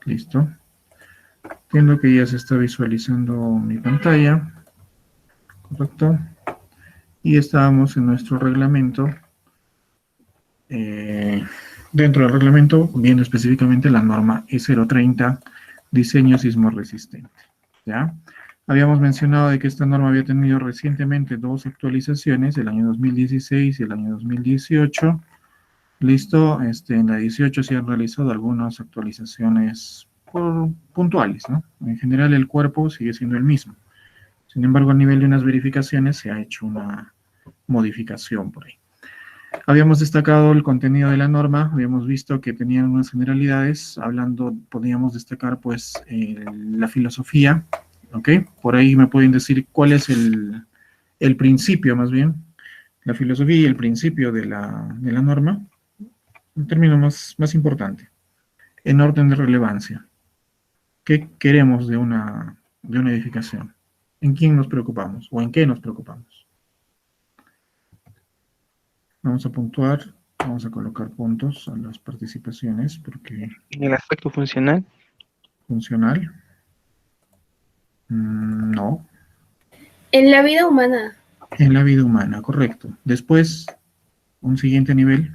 Listo. Entiendo que ya se está visualizando mi pantalla. Correcto. Y estábamos en nuestro reglamento. Dentro del reglamento, viendo específicamente la norma E030, diseño sismo resistente. ¿Ya? Habíamos mencionado de que esta norma había tenido recientemente dos actualizaciones, el año 2016 y el año 2018. Listo, en la 18 se han realizado algunas actualizaciones puntuales, ¿no? En general el cuerpo sigue siendo el mismo. Sin embargo, a nivel de unas verificaciones se ha hecho una modificación por ahí. Habíamos destacado el contenido de la norma, habíamos visto que tenían unas generalidades, hablando, podíamos destacar pues la filosofía, ¿ok? Por ahí me pueden decir cuál es el principio más bien, la filosofía y el principio de la norma, un término más importante, en orden de relevancia. ¿Qué queremos de una edificación? ¿En quién nos preocupamos o en qué nos preocupamos? Vamos a puntuar, vamos a colocar puntos a las participaciones porque En el aspecto funcional, funcional, no. En la vida humana, En la vida humana, correcto. Después, un siguiente nivel,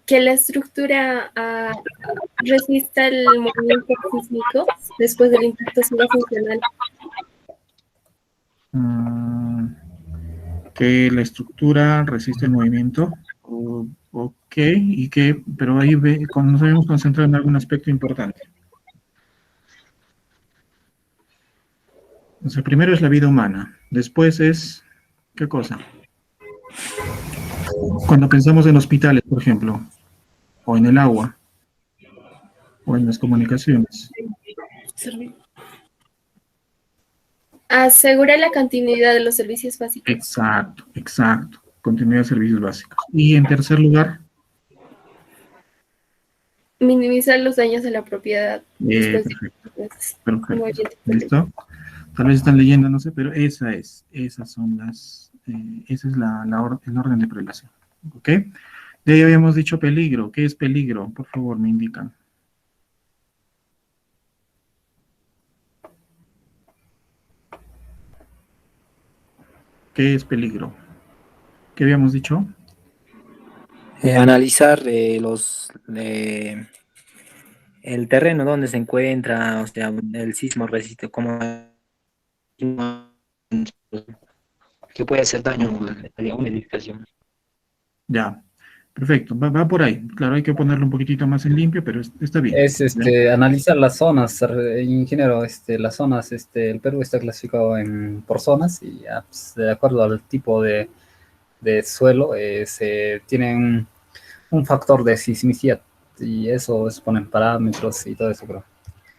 que la estructura resista el movimiento sísmico después del impacto siga funcional. que la estructura resiste el movimiento, ok, y que, pero ahí nos habíamos concentrado en algún aspecto importante. O sea, primero es la vida humana, después es, ¿qué cosa? Cuando pensamos en hospitales, por ejemplo, o en el agua, o en las comunicaciones. Asegura la continuidad de los servicios básicos. Exacto, exacto. Continuidad de servicios básicos. Y en tercer lugar, Minimizar los daños a la propiedad. perfecto. Perfecto. ¿Listo? Tal vez están leyendo, no sé, pero esas son esa es el orden de prelación. ¿Ok? De ahí habíamos dicho peligro. ¿Qué es peligro? Por favor, me indican. ¿Qué es peligro? ¿Qué habíamos dicho? Analizar el terreno donde se encuentra, o sea, el sismo resiste, como que puede hacer daño a una edificación. Ya, perfecto, va por ahí. Claro, hay que ponerlo un poquitito más en limpio, pero está bien. Es analizar las zonas, ingeniero, las zonas, el Perú está clasificado por zonas y pues, de acuerdo al tipo de suelo se tiene un factor de sismicidad y eso es poner parámetros y todo eso, creo.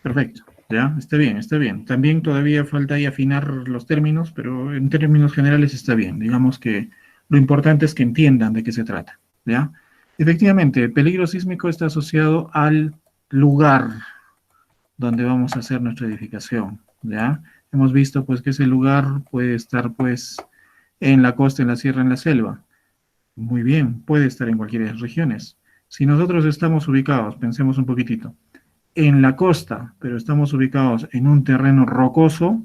Perfecto, ya, está bien, está bien. También todavía falta ahí afinar los términos, pero en términos generales está bien. Digamos que lo importante es que entiendan de qué se trata, ¿ya? Efectivamente, el peligro sísmico está asociado al lugar donde vamos a hacer nuestra edificación, ¿ya? Hemos visto, pues, que ese lugar puede estar, pues, en la costa, en la sierra, en la selva. Muy bien, puede estar en cualquiera de las regiones. Si nosotros estamos ubicados, pensemos un poquitito, en la costa, pero estamos ubicados en un terreno rocoso,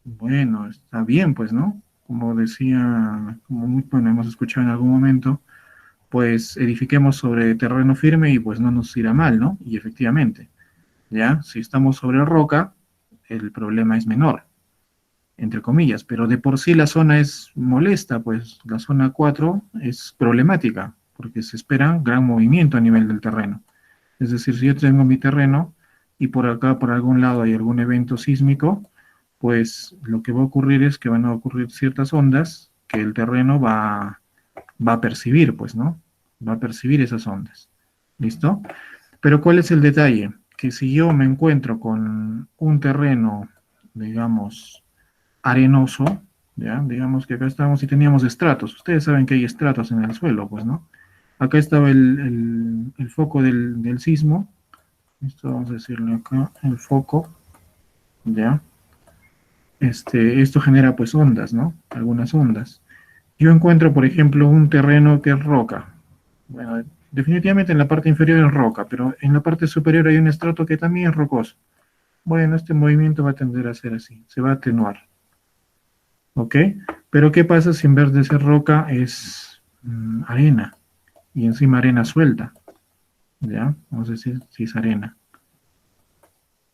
bueno, está bien, pues, ¿no? Como decía, como bueno, hemos escuchado en algún momento, pues edifiquemos sobre terreno firme y pues no nos irá mal, ¿no? Y efectivamente, ¿ya? Si estamos sobre roca, el problema es menor, entre comillas, pero de por sí la zona es molesta, pues la zona 4 es problemática, porque se espera gran movimiento a nivel del terreno. Es decir, si yo tengo mi terreno y por acá, por algún lado, hay algún evento sísmico, pues lo que va a ocurrir es que van a ocurrir ciertas ondas que el terreno va a percibir, pues, ¿no? Va a percibir esas ondas. ¿Listo? Pero ¿cuál es el detalle? Que si yo me encuentro con un terreno, digamos, arenoso, ¿ya? Digamos que acá estamos y teníamos estratos. Ustedes saben que hay estratos en el suelo, pues, ¿no? Acá estaba el foco del sismo. Esto vamos a decirle acá, el foco, ¿ya? Esto genera pues ondas, ¿no? Algunas ondas. Yo encuentro, por ejemplo, un terreno que es roca. Bueno, Definitivamente en la parte inferior es roca, pero en la parte superior hay un estrato que también es rocoso. Bueno, este movimiento va a tender a ser así, se va a atenuar. ¿Ok? Pero ¿qué pasa si en vez de ser roca es arena? Y encima arena suelta. ¿Ya? Vamos a decir si es arena.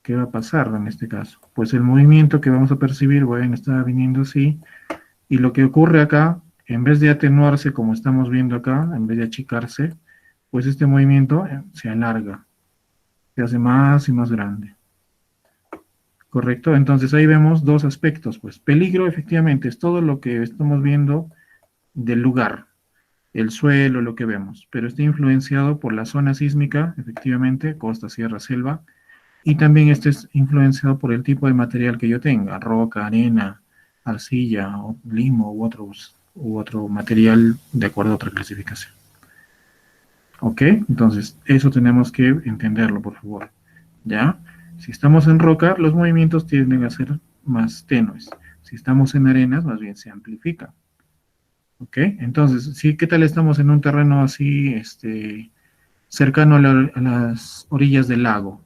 ¿Qué va a pasar en este caso? Pues el movimiento que vamos a percibir, bueno, está viniendo así, y lo que ocurre acá, en vez de atenuarse como estamos viendo acá, en vez de achicarse, pues este movimiento se alarga, se hace más y más grande. ¿Correcto? Entonces ahí vemos dos aspectos, pues peligro efectivamente es todo lo que estamos viendo del lugar, el suelo, lo que vemos, pero está influenciado por la zona sísmica, efectivamente, costa, sierra, selva, y también este es influenciado por el tipo de material que yo tenga, roca, arena, arcilla, o limo u otro material de acuerdo a otra clasificación. ¿Ok? Entonces, eso tenemos que entenderlo, por favor. ¿Ya? Si estamos en roca, los movimientos tienden a ser más tenues. Si estamos en arenas, más bien se amplifica. ¿Ok? Entonces, sí, ¿qué tal estamos en un terreno así, cercano a las orillas del lago?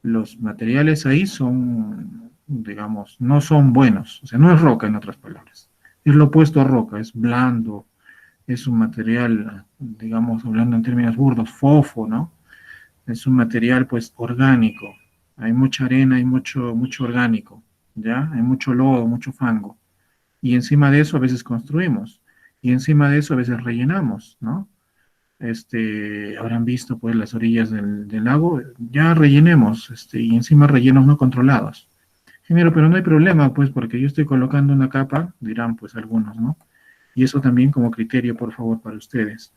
Los materiales ahí son, digamos, no son buenos. O sea, no es roca, en otras palabras. Es lo opuesto a roca, es blando, es un material, digamos, hablando en términos burdos, fofo, ¿no? Es un material, pues, orgánico. Hay mucha arena, hay mucho orgánico, ¿ya? Hay mucho lodo, mucho fango. Y encima de eso a veces construimos. Y encima de eso a veces rellenamos, ¿no? Habrán visto, pues, las orillas del lago, ya rellenemos, y encima rellenos no controlados. Ingeniero, pero no hay problema, pues, porque yo estoy colocando una capa, dirán, pues, algunos, ¿no? Y eso también como criterio, por favor, para ustedes.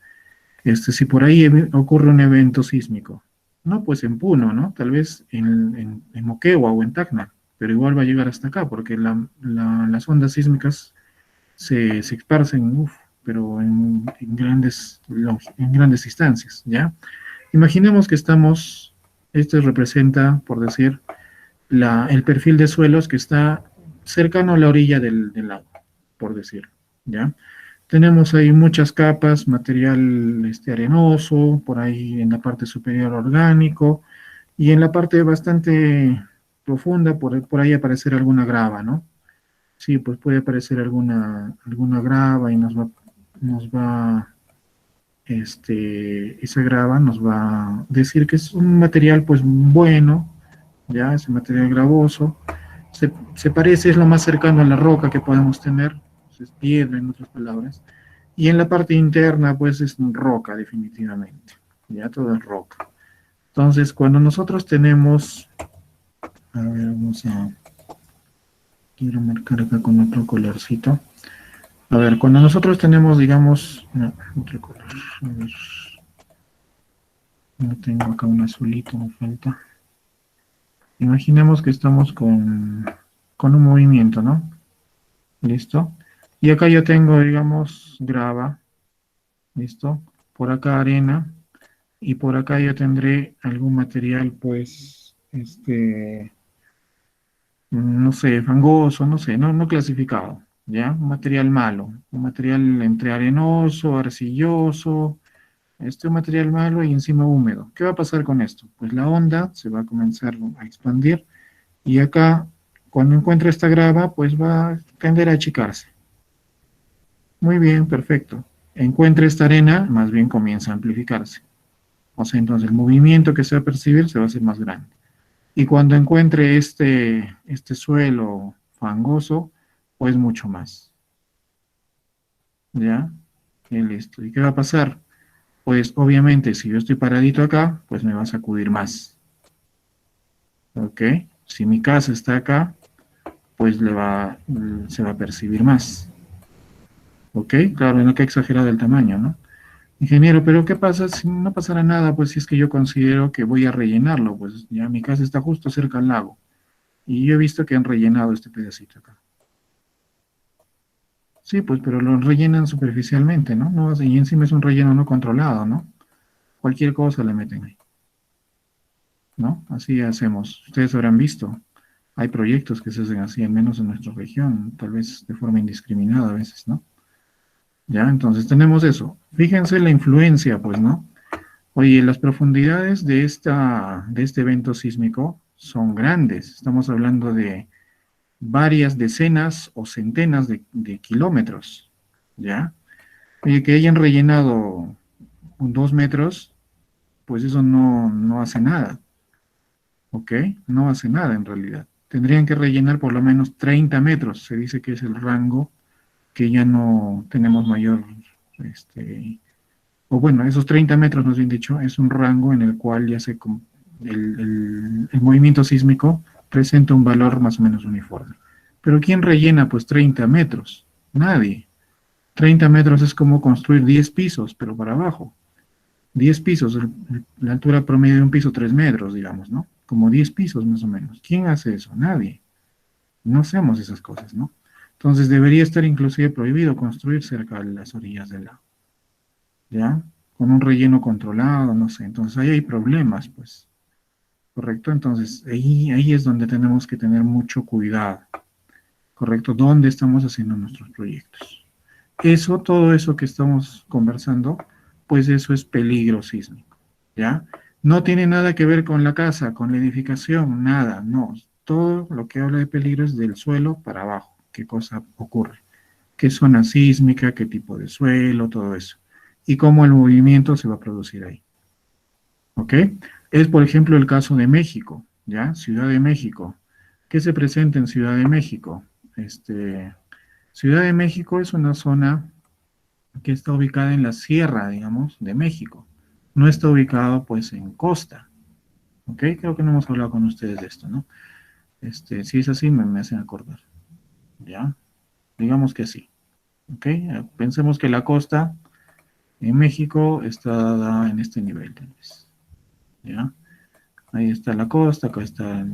Si por ahí ocurre un evento sísmico, no pues en Puno, ¿no? Tal vez en Moquegua o en Tacna, pero igual va a llegar hasta acá, porque las ondas sísmicas se esparcen, pero en grandes distancias, ¿ya? Imaginemos que esto representa, por decir, el perfil de suelos que está cercano a la orilla del lago, por decirlo, ¿ya? Tenemos ahí muchas capas, material arenoso, por ahí en la parte superior orgánico, y en la parte bastante profunda, por ahí aparecer alguna grava, ¿no? Sí, pues puede aparecer alguna grava y esa grava nos va a decir que es un material pues bueno, ya, ese material gravoso, se parece, es lo más cercano a la roca que podemos tener, es piedra en otras palabras, y en la parte interna pues es roca definitivamente, ya todo es roca. Entonces cuando nosotros tenemos, a ver, quiero marcar acá con otro colorcito. A ver, cuando nosotros tenemos, digamos, no, otro color, a ver, no tengo acá un azulito, me falta. Imaginemos que estamos con un movimiento, ¿no? ¿Listo? Y acá yo tengo, digamos, grava, ¿listo? Por acá arena, y por acá yo tendré algún material, pues, no sé, fangoso, no sé, no clasificado, ¿ya? Un material malo, un material entre arenoso, arcilloso, un material malo y encima húmedo. ¿Qué va a pasar con esto? Pues la onda se va a comenzar a expandir y acá, cuando encuentre esta grava, pues va a tender a achicarse. Muy bien, perfecto. Encuentre esta arena, más bien comienza a amplificarse. O sea, entonces el movimiento que se va a percibir se va a hacer más grande. Y cuando encuentre este suelo fangoso, pues mucho más. ¿Ya? Y listo. ¿Y qué va a pasar? Pues obviamente si yo estoy paradito acá, pues me va a sacudir más. ¿Ok? Si mi casa está acá, pues se va a percibir más. ¿Ok? Claro, no hay que exagerar el tamaño, ¿no? Ingeniero, pero ¿qué pasa si no pasará nada? Pues si es que yo considero que voy a rellenarlo, pues ya mi casa está justo cerca al lago. Y yo he visto que han rellenado este pedacito acá. Sí, pues, pero lo rellenan superficialmente, ¿no? Y encima es un relleno no controlado, ¿no? Cualquier cosa le meten ahí, ¿no? Así hacemos. Ustedes habrán visto. Hay proyectos que se hacen así, al menos en nuestra región, tal vez de forma indiscriminada a veces, ¿no? Ya, entonces tenemos eso. Fíjense la influencia, pues, ¿no? Oye, las profundidades de este evento sísmico son grandes. Estamos hablando de varias decenas o centenas de kilómetros, ¿ya? Oye, que hayan rellenado 2 metros, pues eso no hace nada, ¿ok? No hace nada en realidad. Tendrían que rellenar por lo menos 30 metros. Se dice que es el rango que ya no tenemos mayor, o bueno, esos 30 metros, nos bien dicho, es un rango en el cual ya el movimiento sísmico presenta un valor más o menos uniforme. Pero ¿quién rellena pues 30 metros? Nadie. 30 metros es como construir 10 pisos, pero para abajo. 10 pisos, la altura promedio de un piso 3 metros, digamos, ¿no? Como 10 pisos más o menos. ¿Quién hace eso? Nadie. No hacemos esas cosas, ¿no? Entonces debería estar inclusive prohibido construir cerca de las orillas del lago, ¿ya? Con un relleno controlado, no sé. Entonces ahí hay problemas, pues, ¿correcto? Entonces ahí es donde tenemos que tener mucho cuidado, ¿correcto? ¿Dónde estamos haciendo nuestros proyectos? Todo eso que estamos conversando, pues eso es peligro sísmico, ¿ya? No tiene nada que ver con la casa, con la edificación, nada, no. Todo lo que habla de peligro es del suelo para abajo. ¿Qué cosa ocurre? ¿Qué zona sísmica? ¿Qué tipo de suelo? Todo eso. Y cómo el movimiento se va a producir ahí. ¿Ok? Es, por ejemplo, el caso de México, ¿ya? Ciudad de México. ¿Qué se presenta en Ciudad de México? Ciudad de México es una zona que está ubicada en la sierra, digamos, de México. No está ubicado, pues, en costa. ¿Ok? Creo que no hemos hablado con ustedes de esto, ¿no? Si es así, me hacen acordar. ¿Ya? Digamos que sí. ¿Ok? Pensemos que la costa en México está en este nivel, tal vez. ¿Ya? Ahí está la costa, acá está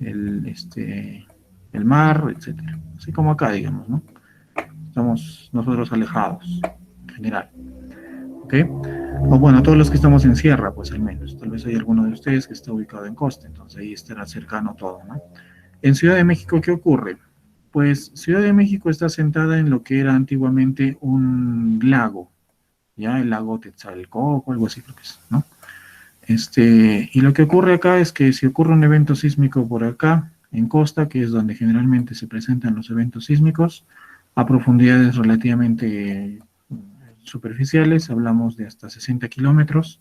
el mar, etcétera. Así como acá, digamos, ¿no? Estamos nosotros alejados, en general. ¿Ok? O bueno, todos los que estamos en sierra, pues al menos. Tal vez hay alguno de ustedes que está ubicado en costa, entonces ahí estará cercano todo, ¿no? En Ciudad de México, ¿qué ocurre? Pues Ciudad de México está sentada en lo que era antiguamente un lago, ¿ya? El lago Tetzalcoco, algo así creo que es, ¿no? Y lo que ocurre acá es que si ocurre un evento sísmico por acá, en costa, que es donde generalmente se presentan los eventos sísmicos, a profundidades relativamente superficiales, hablamos de hasta 60 kilómetros,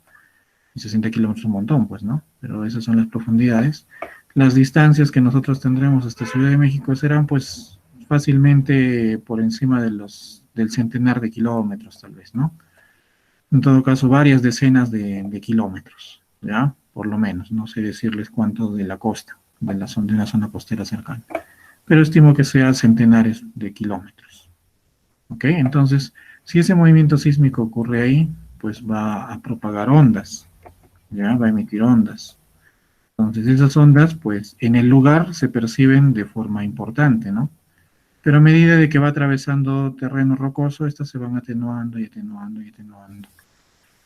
y 60 kilómetros es un montón, pues, ¿no? Pero esas son las profundidades. Las distancias que nosotros tendremos hasta Ciudad de México serán, pues, fácilmente por encima del centenar de kilómetros, tal vez, ¿no? En todo caso, varias decenas de kilómetros, ¿ya? Por lo menos, no sé decirles cuánto de la costa, de una zona costera cercana, pero estimo que sea centenares de kilómetros, ¿ok? Entonces, si ese movimiento sísmico ocurre ahí, pues va a propagar ondas, ¿ya? Va a emitir ondas. Entonces, esas ondas, pues, en el lugar se perciben de forma importante, ¿no? Pero a medida de que va atravesando terreno rocoso, estas se van atenuando y atenuando y atenuando.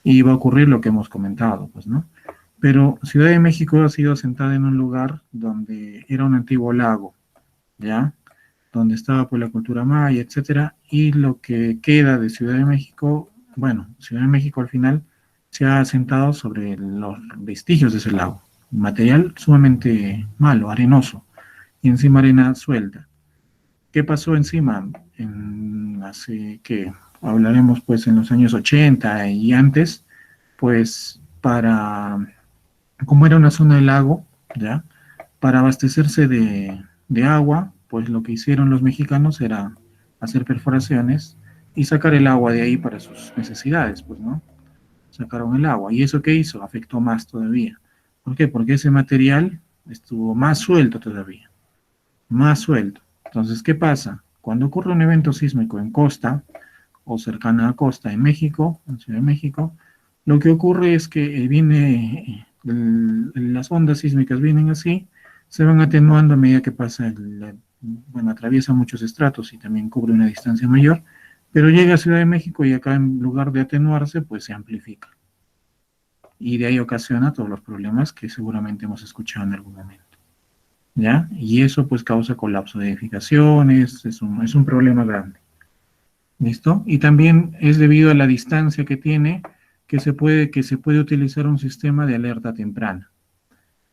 Y va a ocurrir lo que hemos comentado, pues, ¿no? Pero Ciudad de México ha sido asentada en un lugar donde era un antiguo lago, ¿ya? Donde estaba pues la cultura maya, etcétera, y lo que queda de Ciudad de México, bueno, Ciudad de México al final se ha asentado sobre los vestigios de ese lago, material sumamente malo, arenoso, y encima arena suelta. ¿Qué pasó encima? Hace que hablaremos pues en los años 80 y antes, pues como era una zona de lago, ¿ya? Para abastecerse de agua, pues lo que hicieron los mexicanos era hacer perforaciones y sacar el agua de ahí para sus necesidades, pues, ¿no? Sacaron el agua. ¿Y eso qué hizo? Afectó más todavía. ¿Por qué? Porque ese material estuvo más suelto todavía, más suelto. Entonces, ¿qué pasa? Cuando ocurre un evento sísmico en costa o cercana a costa en México, en Ciudad de México, lo que ocurre es que las ondas sísmicas vienen así, se van atenuando a medida que pasa, bueno, atraviesa muchos estratos y también cubre una distancia mayor, pero llega a Ciudad de México y acá en lugar de atenuarse, pues se amplifica. Y de ahí ocasiona todos los problemas que seguramente hemos escuchado en algún momento. ¿Ya? Y eso pues causa colapso de edificaciones, es un problema grande. ¿Listo? Y también es debido a la distancia que tiene que se puede utilizar un sistema de alerta temprana.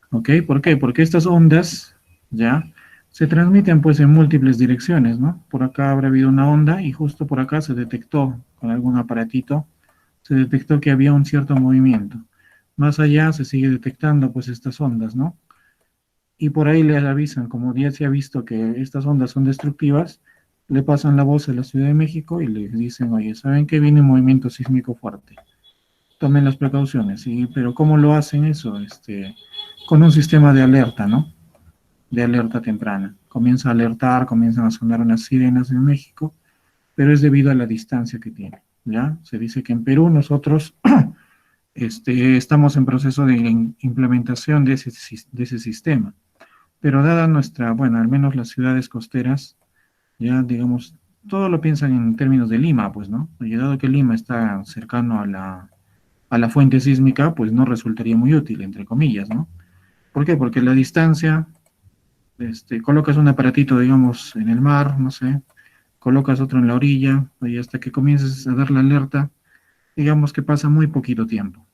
¿Ok? ¿Por qué? Porque estas ondas, ¿ya? Se transmiten pues en múltiples direcciones, ¿no? Por acá habrá habido una onda y justo por acá se detectó con algún aparatito, se detectó que había un cierto movimiento. Más allá se sigue detectando pues estas ondas, ¿no? Y por ahí le avisan, como ya se ha visto que estas ondas son destructivas, le pasan la voz a la Ciudad de México y le dicen, oye, ¿saben que viene un movimiento sísmico fuerte? Tomen las precauciones, ¿sí? Pero ¿cómo lo hacen eso? Con un sistema de alerta, ¿no? De alerta temprana. Comienza a alertar, comienzan a sonar unas sirenas en México, pero es debido a la distancia que tiene, ¿ya? Se dice que en Perú nosotros estamos en proceso de implementación de ese sistema, pero dada nuestra, bueno, al menos las ciudades costeras, ya digamos, todo lo piensan en términos de Lima, pues, ¿no? Y dado que Lima está cercano a la fuente sísmica, pues no resultaría muy útil, entre comillas, ¿no? ¿Por qué? Porque la distancia, colocas un aparatito, digamos, en el mar, no sé, colocas otro en la orilla, y hasta que comiences a dar la alerta, digamos que pasa muy poquito tiempo.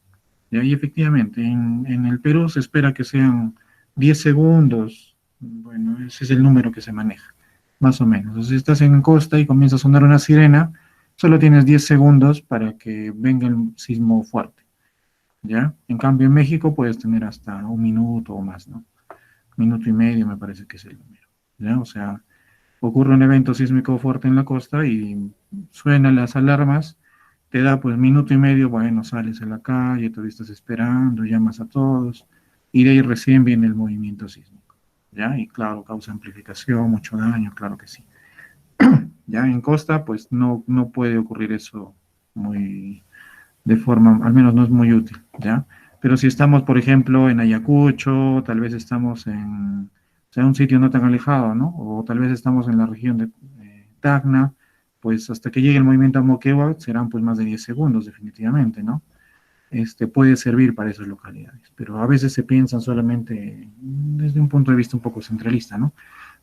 Y ahí efectivamente, en el Perú se espera que sean 10 segundos, bueno, ese es el número que se maneja, más o menos. Entonces, si estás en costa y comienza a sonar una sirena, solo tienes 10 segundos para que venga el sismo fuerte, ¿ya? En cambio, en México puedes tener hasta un minuto o más, ¿no? Minuto y medio me parece que es el número, ¿ya? O sea, ocurre un evento sísmico fuerte en la costa y suenan las alarmas, te da pues minuto y medio, bueno, sales a la calle, todavía estás esperando, llamas a todos, y de ahí recién viene el movimiento sísmico, ¿ya? Y claro, causa amplificación, mucho daño, claro que sí. Ya en costa, pues no puede ocurrir eso muy, de forma, al menos no es muy útil, ¿ya? Pero si estamos, por ejemplo, en Ayacucho, tal vez estamos en, o sea, un sitio no tan alejado, ¿no? O tal vez estamos en la región de Tacna, pues hasta que llegue el movimiento a Moquegua serán pues más de 10 segundos, definitivamente, ¿no? Puede servir para esas localidades, pero a veces se piensan solamente desde un punto de vista un poco centralista, ¿no?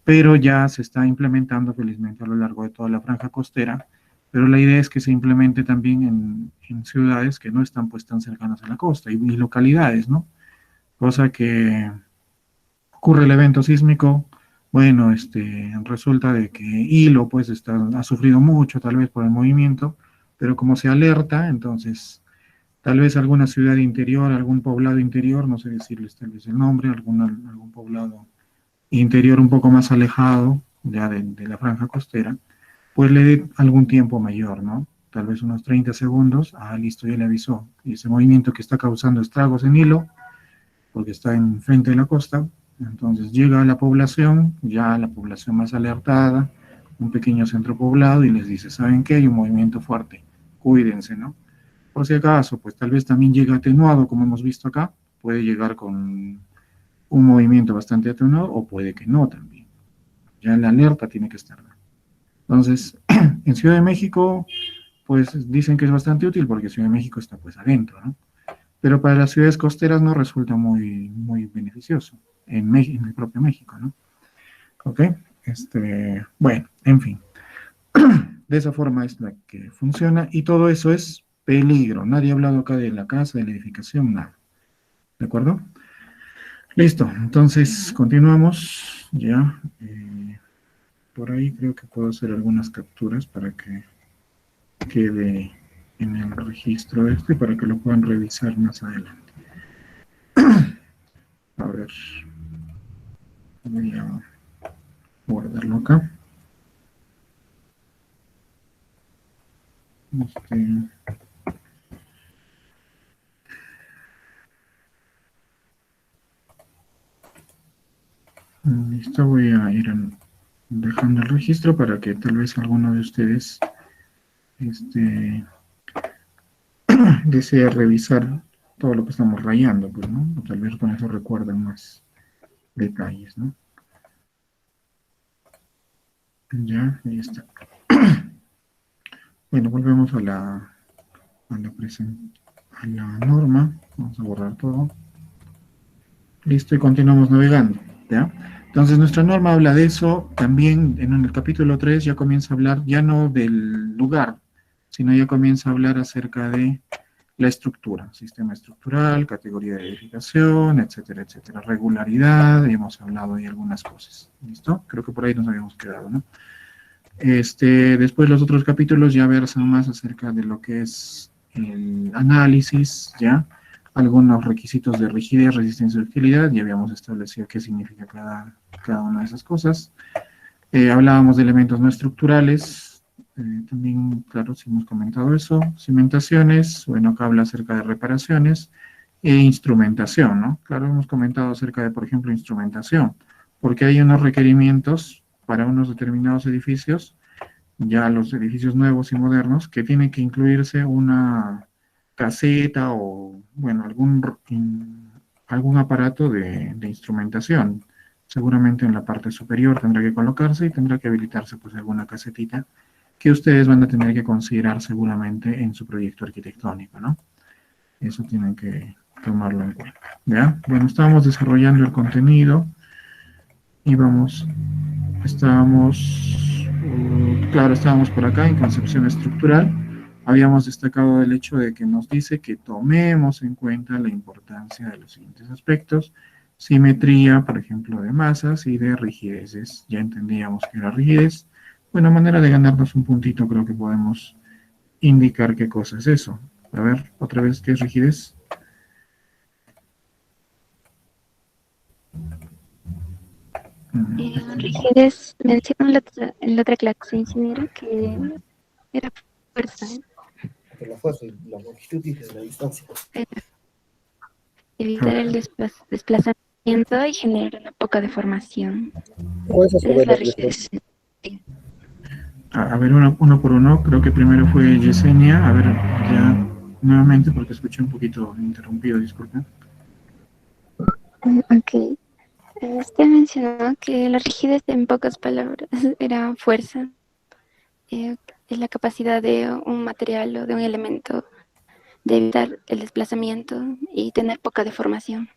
Pero ya se está implementando felizmente a lo largo de toda la franja costera, pero la idea es que se implemente también en ciudades que no están pues tan cercanas a la costa y localidades, ¿no? Cosa que ocurre el evento sísmico, bueno, resulta de que Hilo pues ha sufrido mucho tal vez por el movimiento, pero como se alerta, entonces tal vez alguna ciudad interior, algún poblado interior, no sé decirles tal vez el nombre, algún poblado interior un poco más alejado ya de la franja costera, pues le dé algún tiempo mayor, ¿no? Tal vez unos 30 segundos, listo, ya le avisó. Y ese movimiento que está causando estragos en Hilo, porque está enfrente de la costa, entonces llega a la población, ya la población más alertada, un pequeño centro poblado, y les dice, ¿saben qué? Hay un movimiento fuerte, cuídense, ¿no? Por si acaso, pues tal vez también llega atenuado, como hemos visto acá, puede llegar con un movimiento bastante atenuado, o puede que no también. Ya la alerta tiene que estar. Entonces, en Ciudad de México, pues dicen que es bastante útil porque Ciudad de México está pues adentro, ¿no? Pero para las ciudades costeras no resulta muy beneficioso en el propio México, ¿no? ¿Ok? Bueno, en fin. De esa forma es la que funciona y todo eso es peligro. Nadie ha hablado acá de la casa, de la edificación, nada. ¿De acuerdo? Listo, entonces continuamos ya. Por ahí creo que puedo hacer algunas capturas para que quede en el registro y para que lo puedan revisar más adelante. A ver, voy a guardarlo acá. Listo, voy a ir dejando el registro para que tal vez alguno de ustedes desee revisar todo lo que estamos rayando, pues, ¿no? O tal vez con eso recuerden más detalles, ¿no? Ya, ahí está. Bueno, volvemos a la norma. Vamos a borrar todo. Listo, y continuamos navegando, ¿ya? Entonces, nuestra norma habla de eso. También en el capítulo 3 ya comienza a hablar ya no del lugar, sino ya comienza a hablar acerca de la estructura, sistema estructural, categoría de verificación, etcétera, etcétera. Regularidad, hemos hablado de algunas cosas. ¿Listo? Creo que por ahí nos habíamos quedado, ¿no? Después los otros capítulos ya versan más acerca de lo que es el análisis, ¿ya? Algunos requisitos de rigidez, resistencia y ductilidad, ya habíamos establecido qué significa cada una de esas cosas. Hablábamos de elementos no estructurales, también, claro, sí hemos comentado eso. Cimentaciones, bueno, acá habla acerca de reparaciones e instrumentación, ¿no? Claro, hemos comentado acerca de, por ejemplo, instrumentación, porque hay unos requerimientos para unos determinados edificios, ya los edificios nuevos y modernos, que tiene que incluirse una caseta o, bueno, algún aparato de instrumentación. Seguramente en la parte superior tendrá que colocarse y tendrá que habilitarse pues alguna casetita que ustedes van a tener que considerar seguramente en su proyecto arquitectónico, ¿no? Eso tienen que tomarlo en cuenta, ¿ya? Bueno, estábamos desarrollando el contenido y estábamos por acá en concepción estructural. Habíamos destacado el hecho de que nos dice que tomemos en cuenta la importancia de los siguientes aspectos: simetría, por ejemplo, de masas y de rigideces. Ya entendíamos que era rigidez. Bueno, manera de ganarnos un puntito, creo que podemos indicar qué cosa es eso. A ver, otra vez, ¿qué es rigidez? Rigidez mencionó en la otra clase, ingeniero, que era fuerza. La fuerza y la longitud dice la distancia. Evitar el desplazamiento y generar una poca deformación. ¿Cuál es Esa sobre es la la rigidez. A ver, uno por uno. Creo que primero fue Yesenia. A ver, ya nuevamente, porque escuché un poquito interrumpido, disculpen. Ok. Usted mencionó que la rigidez, en pocas palabras, era fuerza. Es la capacidad de un material o de un elemento de evitar el desplazamiento y tener poca deformación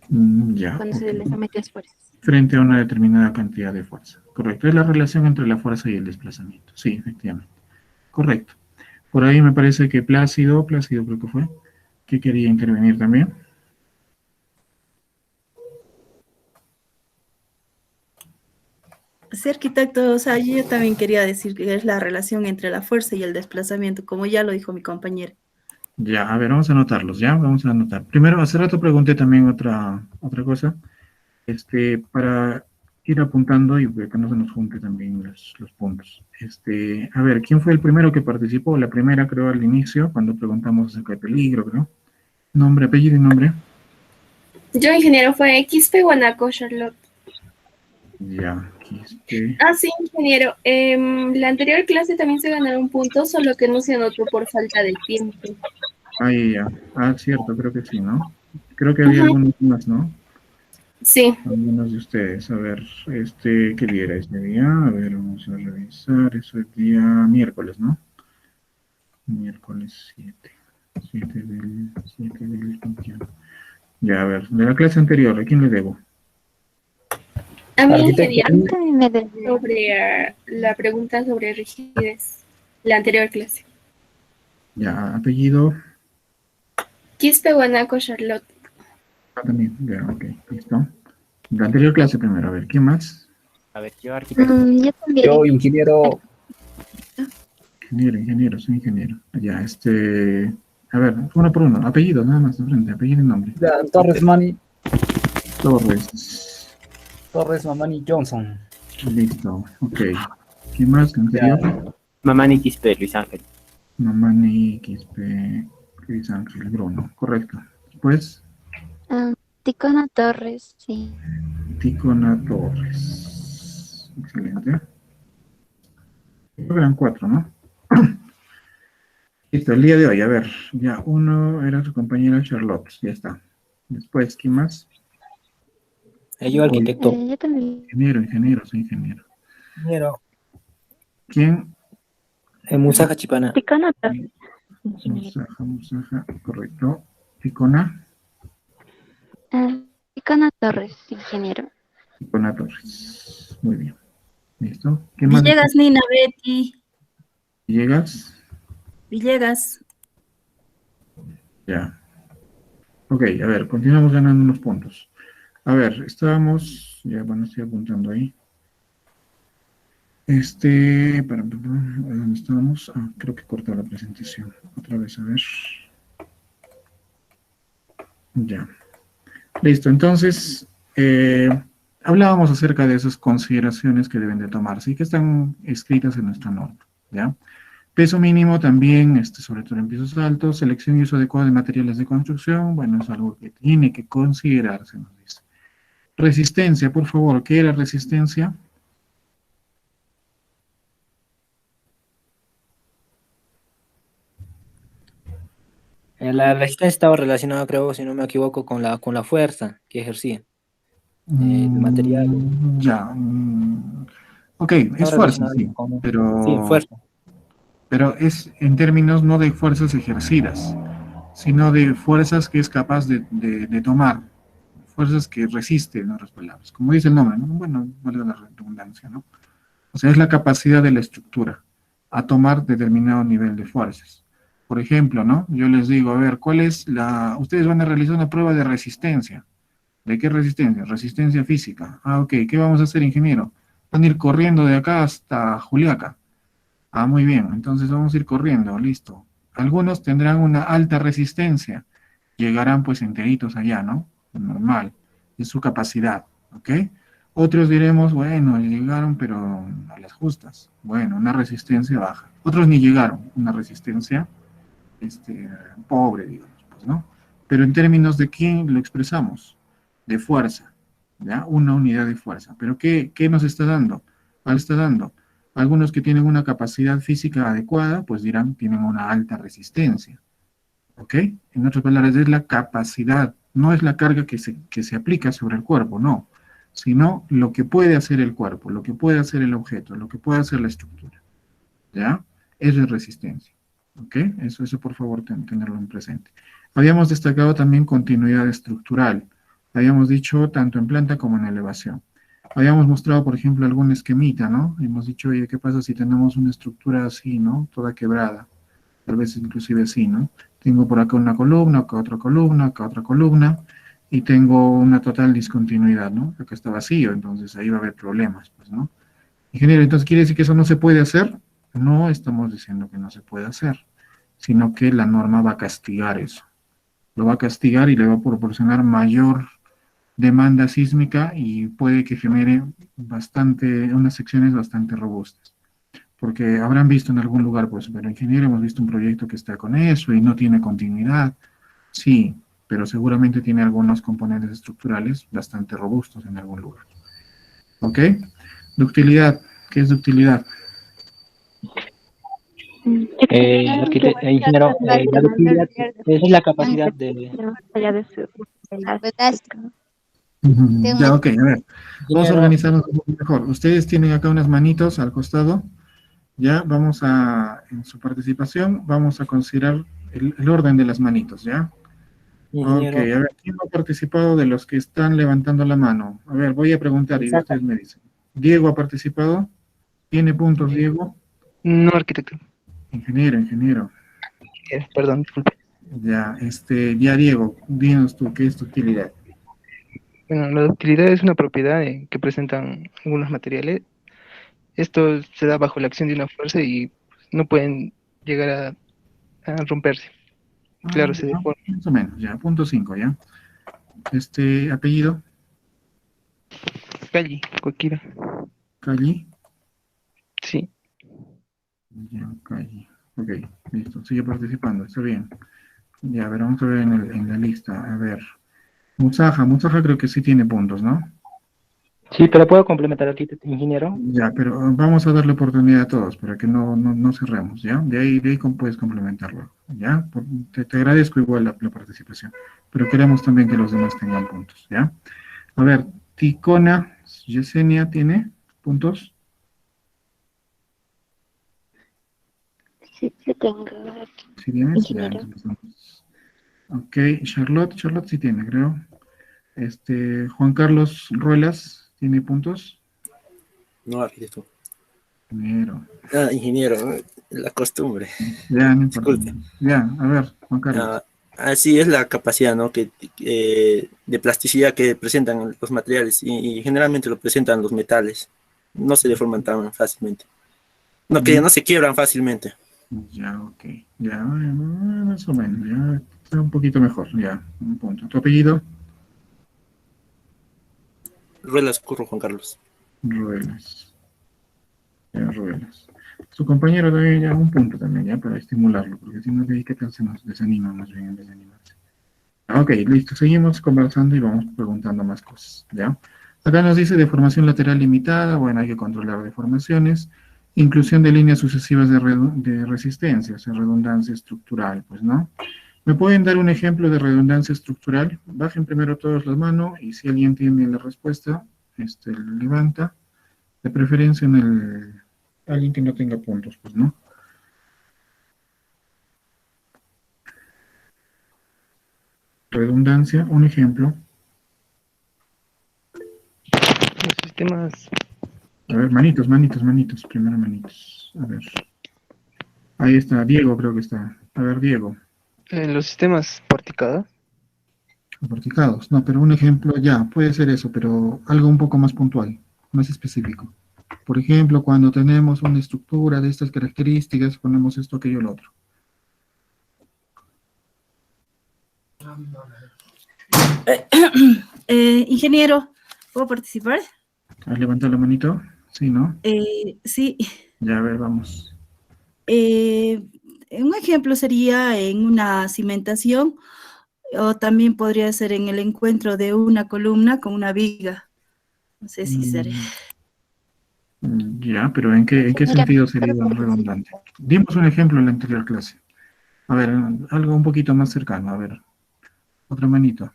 Ya, cuando se ok. le somete a fuerzas. Frente a una determinada cantidad de fuerza. Correcto. Es la relación entre la fuerza y el desplazamiento. Sí, efectivamente. Correcto. Por ahí me parece que Plácido creo que fue, que quería intervenir también. Sí, arquitecto, o sea, yo también quería decir que es la relación entre la fuerza y el desplazamiento, como ya lo dijo mi compañera. Ya, a ver, vamos a anotarlos, ¿ya? Vamos a anotar. Primero, hace rato pregunté también otra cosa, para ir apuntando y que no se nos junte también los puntos. A ver, ¿quién fue el primero que participó? La primera, creo, al inicio, cuando preguntamos acerca de peligro, creo. Nombre, apellido y nombre. Yo, ingeniero, fue Quispe Guanaco, Charlotte. Ya, Quispe. Ah, sí, ingeniero. La anterior clase también se ganaron puntos, solo que no se anotó por falta de tiempo. Ahí ya. Ah, cierto, creo que sí, ¿no? Creo que había algunos más, ¿no? Sí. Algunos de ustedes. A ver, ¿qué día era este día? A ver, vamos a revisar. Eso es día miércoles, ¿no? Miércoles 7. 7 del 21. Ya, a ver, de la clase anterior, ¿a quién le debo? A mí, Arquitecto. ingeniero, sobre la pregunta sobre rigidez, la anterior clase. Ya, apellido. Quispe Guanaco, Charlotte. Ah, también, ya, ok, listo. La anterior clase primero, a ver, ¿quién más? A ver, yo arquitecto. Yo también. Yo, ingeniero, Soy ingeniero. Ya, a ver, uno por uno, apellido, nada más, de frente, apellido y nombre. ya, Torres Torres, Mamani Johnson. listo, ok. ¿Quién más? Anterior. Mamani Quispe, Luis Ángel. Mamani, Quispe, Luis Ángel, Bruno, correcto. Después, Ticona Torres, sí. Ticona Torres. Excelente. Creo que eran 4, ¿no? Listo, el día de hoy, a ver, ya uno era su compañera Charlotte, ya está. Después, ¿quién más? Yo arquitecto. Yo también. Soy ingeniero. Ingeniero. ¿Quién? Musaja Chipana. Ticona Torres, ingeniero. Musaja, correcto. Ticona. Ticona Torres, ingeniero. Ticona Torres. Muy bien. ¿Listo? ¿Quién más? Villegas, Nina, Betty. ¿Llegas? Villegas. Ya. Ok, a ver, continuamos ganando unos puntos. A ver, estábamos, ya bueno, estoy apuntando ahí. ¿Dónde estábamos? Ah, creo que cortó la presentación. Otra vez, a ver. Ya. Listo, entonces, hablábamos acerca de esas consideraciones que deben de tomarse y que están escritas en nuestra norma, ¿ya? Peso mínimo también, sobre todo en pisos altos, selección y uso adecuado de materiales de construcción, bueno, es algo que tiene que considerarse, nos dice. Resistencia, por favor, ¿qué era resistencia? La resistencia estaba relacionada, creo, si no me equivoco, con la fuerza que ejercía el material. Ya. Ok, Estaba es fuerza, relacionado sí, con, sí, pero, fuerza. pero es en términos no de fuerzas ejercidas, sino de fuerzas que es capaz de tomar, fuerzas que resisten, en otras palabras, como dice el nombre, ¿no? Bueno, vale la redundancia, ¿no? O sea, es la capacidad de la estructura a tomar determinado nivel de fuerzas. Por ejemplo, ¿no? Yo les digo, a ver, ¿cuál es la... Ustedes van a realizar una prueba de resistencia. ¿De qué resistencia? Resistencia física. Ah, ok. ¿Qué vamos a hacer, ingeniero? Van a ir corriendo de acá hasta Juliaca. Ah, muy bien. Entonces vamos a ir corriendo. Listo. Algunos tendrán una alta resistencia. Llegarán pues enteritos allá, ¿no? Normal. Es su capacidad. ¿Ok? Otros diremos, bueno, llegaron pero a las justas. Bueno, una resistencia baja. Otros ni llegaron. Una resistencia pobre, digamos, pues, ¿no? Pero en términos de quién lo expresamos, de fuerza, ¿ya? Una unidad de fuerza. Pero ¿qué nos está dando? ¿Cuál está dando? Algunos que tienen una capacidad física adecuada, pues dirán, tienen una alta resistencia, ¿ok? En otras palabras, es la capacidad, no es la carga que se aplica sobre el cuerpo, no, sino lo que puede hacer el cuerpo, lo que puede hacer el objeto, lo que puede hacer la estructura, ¿ya? Eso es resistencia. ¿Ok? Eso por favor tenerlo en presente. Habíamos destacado también continuidad estructural. Habíamos dicho tanto en planta como en elevación. Habíamos mostrado, por ejemplo, algún esquemita, ¿no? Hemos dicho, oye, ¿qué pasa si tenemos una estructura así, ¿no? Toda quebrada. Tal vez inclusive así, ¿no? Tengo por acá una columna, acá otra columna, y tengo una total discontinuidad, ¿no? Acá está vacío, entonces ahí va a haber problemas, pues, ¿no? Ingeniero, entonces quiere decir que eso no se puede hacer. No estamos diciendo que no se puede hacer, sino que la norma va a castigar eso. Lo va a castigar y le va a proporcionar mayor demanda sísmica y puede que genere unas secciones bastante robustas. Porque habrán visto en algún lugar, pues, pero ingeniero, hemos visto un proyecto que está con eso y no tiene continuidad. Sí, pero seguramente tiene algunos componentes estructurales bastante robustos en algún lugar. ¿Ok? Ductilidad. ¿Qué es ductilidad? Ingeniero, la ductilidad, esa es la capacidad de... Ya, ok, a ver, vamos a Ingeniero, organizarnos un poco mejor. Ustedes tienen acá unas manitos al costado, ya, en su participación, vamos a considerar el orden de las manitos, ¿ya? Ok, a ingeniero, ver, ¿quién ha participado de los que están levantando la mano? A ver, voy a preguntar y exacto. ustedes me dicen. ¿Diego ha participado? ¿Tiene puntos, Diego? No, arquitecto. Ingeniero. Perdón, disculpe. Ya, ya, Diego, dinos tú, ¿qué es tu utilidad? Bueno, la ductilidad es una propiedad que presentan algunos materiales. Esto se da bajo la acción de una fuerza y pues, no pueden llegar a romperse. Claro, se Ya, deforma. más o menos, ya, punto 5, ¿ya? Apellido, Calle, cualquiera. Calli. Sí. Ya, Calli. Ok, listo, sigue participando, está bien. Ya, a ver, vamos a ver en la lista. A ver, Musaja creo que sí tiene puntos, ¿no? Sí, pero puedo complementar, arquitecto, ingeniero. Ya, pero vamos a darle oportunidad a todos para que no cerremos, ¿ya? De ahí puedes complementarlo, ¿ya? Te agradezco igual la participación, pero queremos también que los demás tengan puntos, ¿ya? A ver, Ticona, Yesenia, ¿tiene puntos? Sí, sí tengo, ¿Sí tienes? Ya, ingeniero. entonces ok, Charlotte sí tiene, creo. Juan Carlos Ruelas, ¿tiene puntos? No, arquitecto. Ingeniero. Ah, ingeniero, la costumbre. Ya, no importa. Disculpe. Ya, a ver, Juan Carlos. Así es la capacidad, ¿no? De plasticidad que presentan los materiales y generalmente lo presentan los metales. No se deforman tan fácilmente. No, que no se quiebran fácilmente. Ya, ok. Ya, más o menos. Ya está un poquito mejor. Ya, un punto. ¿Tu apellido? Ruelas Curro, Juan Carlos. Ruelas. Ya, Ruelas. Su compañero también, ya, un punto también, ya, para estimularlo, porque si no, ¿qué tal se nos desanima más bien en vez de animarse? Ok, listo. Seguimos conversando y vamos preguntando más cosas, ¿ya? Acá nos dice deformación lateral limitada. Bueno, hay que controlar deformaciones. Inclusión de líneas sucesivas de resistencia, o sea, redundancia estructural, pues, ¿no? ¿Me pueden dar un ejemplo de redundancia estructural? Bajen primero todos la mano y si alguien tiene la respuesta, levanta. De preferencia alguien que no tenga puntos, pues, ¿no? Redundancia, un ejemplo. Los sistemas, A ver, manitos, primero manitos. A ver. Ahí está, Diego creo que está. A ver, Diego. los sistemas porticados. Verticados. No, pero un ejemplo ya, puede ser eso, pero algo un poco más puntual, más específico. Por ejemplo, cuando tenemos una estructura de estas características, ponemos esto, aquello, lo otro. Ingeniero, ¿puedo participar? ¿Has levantado la manito? Sí, ¿no? Sí. Ya, a ver, vamos. Un ejemplo sería en una cimentación, o también podría ser en el encuentro de una columna con una viga. No sé si seré. Ya, pero ¿en qué sentido sería redundante? Dimos un ejemplo en la anterior clase. A ver, algo un poquito más cercano. A ver, otra manito.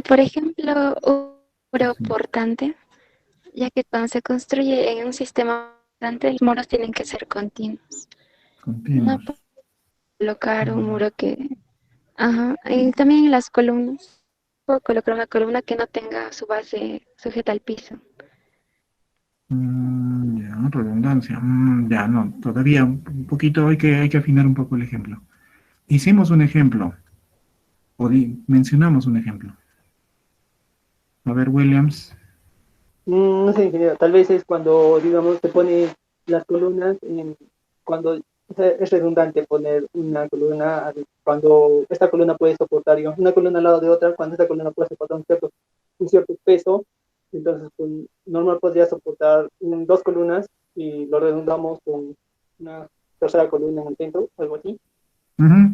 Por ejemplo, un muro portante, ya que cuando se construye en un sistema portante, los muros tienen que ser continuos. No Continuos. puedo colocar un muro que... Ajá, y también en las columnas, puedo colocar una columna que no tenga su base sujeta al piso. Ya, redundancia. Ya, no, todavía un poquito hay que afinar un poco el ejemplo. Hicimos un ejemplo, mencionamos un ejemplo. A ver, Williams. No sé, ingeniero, tal vez es cuando, digamos, se pone las columnas, cuando es redundante poner una columna, cuando esta columna puede soportar, digamos, una columna al lado de otra, cuando esta columna puede soportar un cierto peso, entonces pues, normal podría soportar dos columnas y lo redundamos con una tercera columna en el centro, algo así.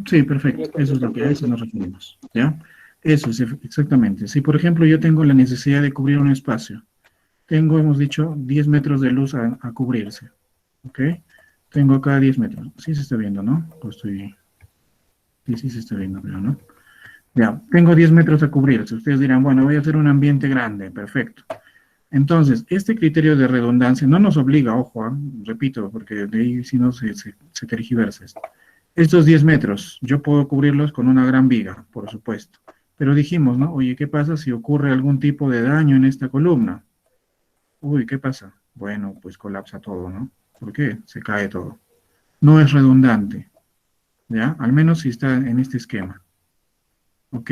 Sí, perfecto. Eso es lo que a eso nos referimos. ¿Ya? Eso es exactamente. Si, por ejemplo, yo tengo la necesidad de cubrir un espacio, hemos dicho, 10 metros de luz a cubrirse. ¿Ok? Tengo acá 10 metros. Sí se está viendo, ¿no? Sí se está viendo, pero no. Ya, tengo 10 metros a cubrirse. Ustedes dirán, bueno, voy a hacer un ambiente grande. Perfecto. Entonces, este criterio de redundancia no nos obliga, ojo, repito, porque de ahí si no se tergiversa esto. Estos 10 metros, yo puedo cubrirlos con una gran viga, por supuesto. Pero dijimos, ¿no? Oye, ¿qué pasa si ocurre algún tipo de daño en esta columna? Uy, ¿qué pasa? Bueno, pues colapsa todo, ¿no? ¿Por qué? Se cae todo. No es redundante, ¿ya? Al menos si está en este esquema. ¿Ok?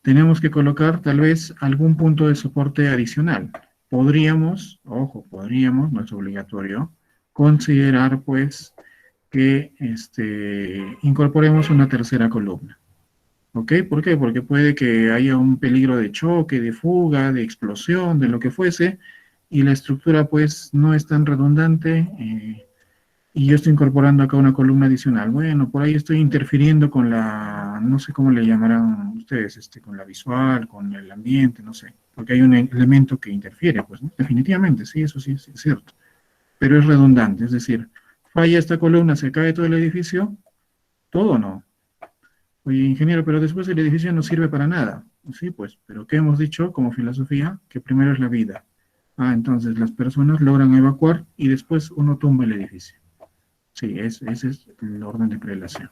Tenemos que colocar tal vez algún punto de soporte adicional. Podríamos, ojo, no es obligatorio, considerar pues que incorporemos una tercera columna. ¿Ok? ¿Por qué? Porque puede que haya un peligro de choque, de fuga, de explosión, de lo que fuese, y la estructura pues no es tan redundante, y yo estoy incorporando acá una columna adicional. Bueno, por ahí estoy interfiriendo con no sé cómo le llamarán ustedes, con la visual, con el ambiente, no sé, porque hay un elemento que interfiere, pues, ¿no? Definitivamente, sí, eso sí es cierto, pero es redundante, es decir, falla esta columna, se cae todo el edificio, todo no. Oye, ingeniero, pero después el edificio no sirve para nada. Sí, pues, pero ¿qué hemos dicho como filosofía? Que primero es la vida. Entonces las personas logran evacuar y después uno tumba el edificio. Sí, ese es el orden de prelación.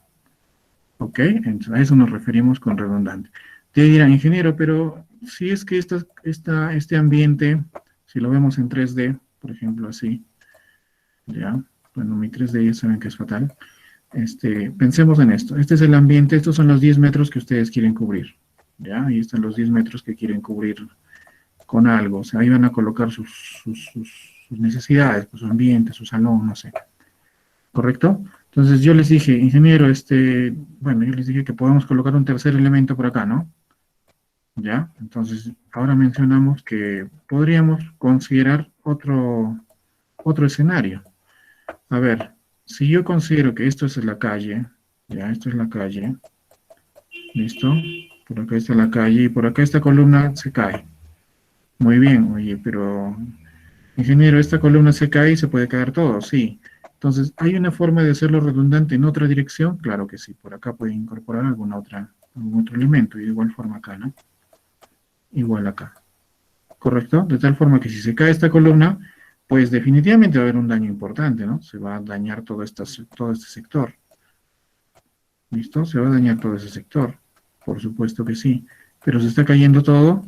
¿Ok? Entonces a eso nos referimos con redundante. Te dirán, ingeniero, pero si es que este ambiente, si lo vemos en 3D, por ejemplo, así, ya, bueno, mi 3D ya saben que es fatal. Pensemos en esto. Este es el ambiente, estos son los 10 metros que ustedes quieren cubrir. ¿Ya? Ahí están los 10 metros que quieren cubrir con algo. O sea, ahí van a colocar sus necesidades, pues, su ambiente, su salón, no sé. ¿Correcto? Entonces yo les dije, ingeniero, bueno, yo les dije que podemos colocar un tercer elemento por acá, ¿no? ¿Ya? Entonces, ahora mencionamos que podríamos considerar otro escenario. A ver, si yo considero que esto es la calle, ya, esto es la calle, ¿listo? Por acá está la calle y por acá esta columna se cae. Muy bien, oye, pero, ingeniero, esta columna se cae y se puede caer todo, sí. Entonces, ¿hay una forma de hacerlo redundante en otra dirección? Claro que sí, por acá puede incorporar algún otro elemento y de igual forma acá, ¿no? Igual acá. ¿Correcto? De tal forma que si se cae esta columna, pues definitivamente va a haber un daño importante, ¿no? Se va a dañar todo este sector. ¿Listo? Se va a dañar todo ese sector. Por supuesto que sí. Pero se está cayendo todo.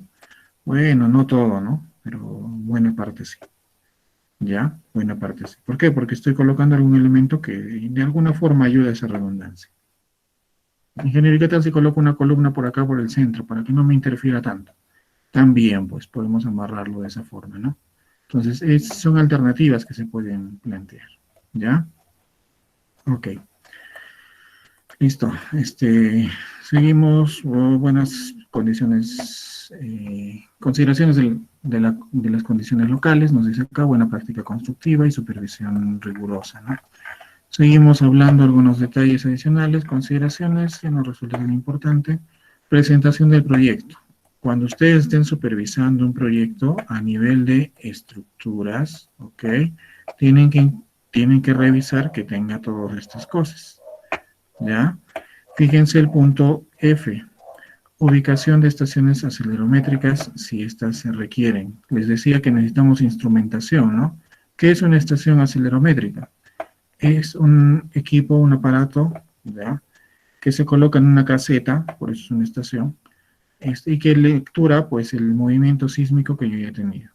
Bueno, no todo, ¿no? Pero buena parte sí. ¿Ya? Buena parte sí. ¿Por qué? Porque estoy colocando algún elemento que de alguna forma ayuda a esa redundancia. Ingeniero, ¿qué tal si coloco una columna por acá por el centro para que no me interfiera tanto? También, pues, podemos amarrarlo de esa forma, ¿no? Entonces, son alternativas que se pueden plantear, ¿ya? Ok. Listo. Seguimos. Buenas condiciones, consideraciones de las condiciones locales, nos dice acá, buena práctica constructiva y supervisión rigurosa, ¿no? Seguimos hablando algunos detalles adicionales, consideraciones, que nos resulta tan importante. Presentación del proyecto. Cuando ustedes estén supervisando un proyecto a nivel de estructuras, ¿ok? Tienen que revisar que tenga todas estas cosas, ¿ya? Fíjense el punto F. Ubicación de estaciones acelerométricas si estas se requieren. Les decía que necesitamos instrumentación, ¿no? ¿Qué es una estación acelerométrica? Es un equipo, un aparato, ¿ya? Que se coloca en una caseta, por eso es una estación, y que lectura, pues, el movimiento sísmico que yo ya he tenido.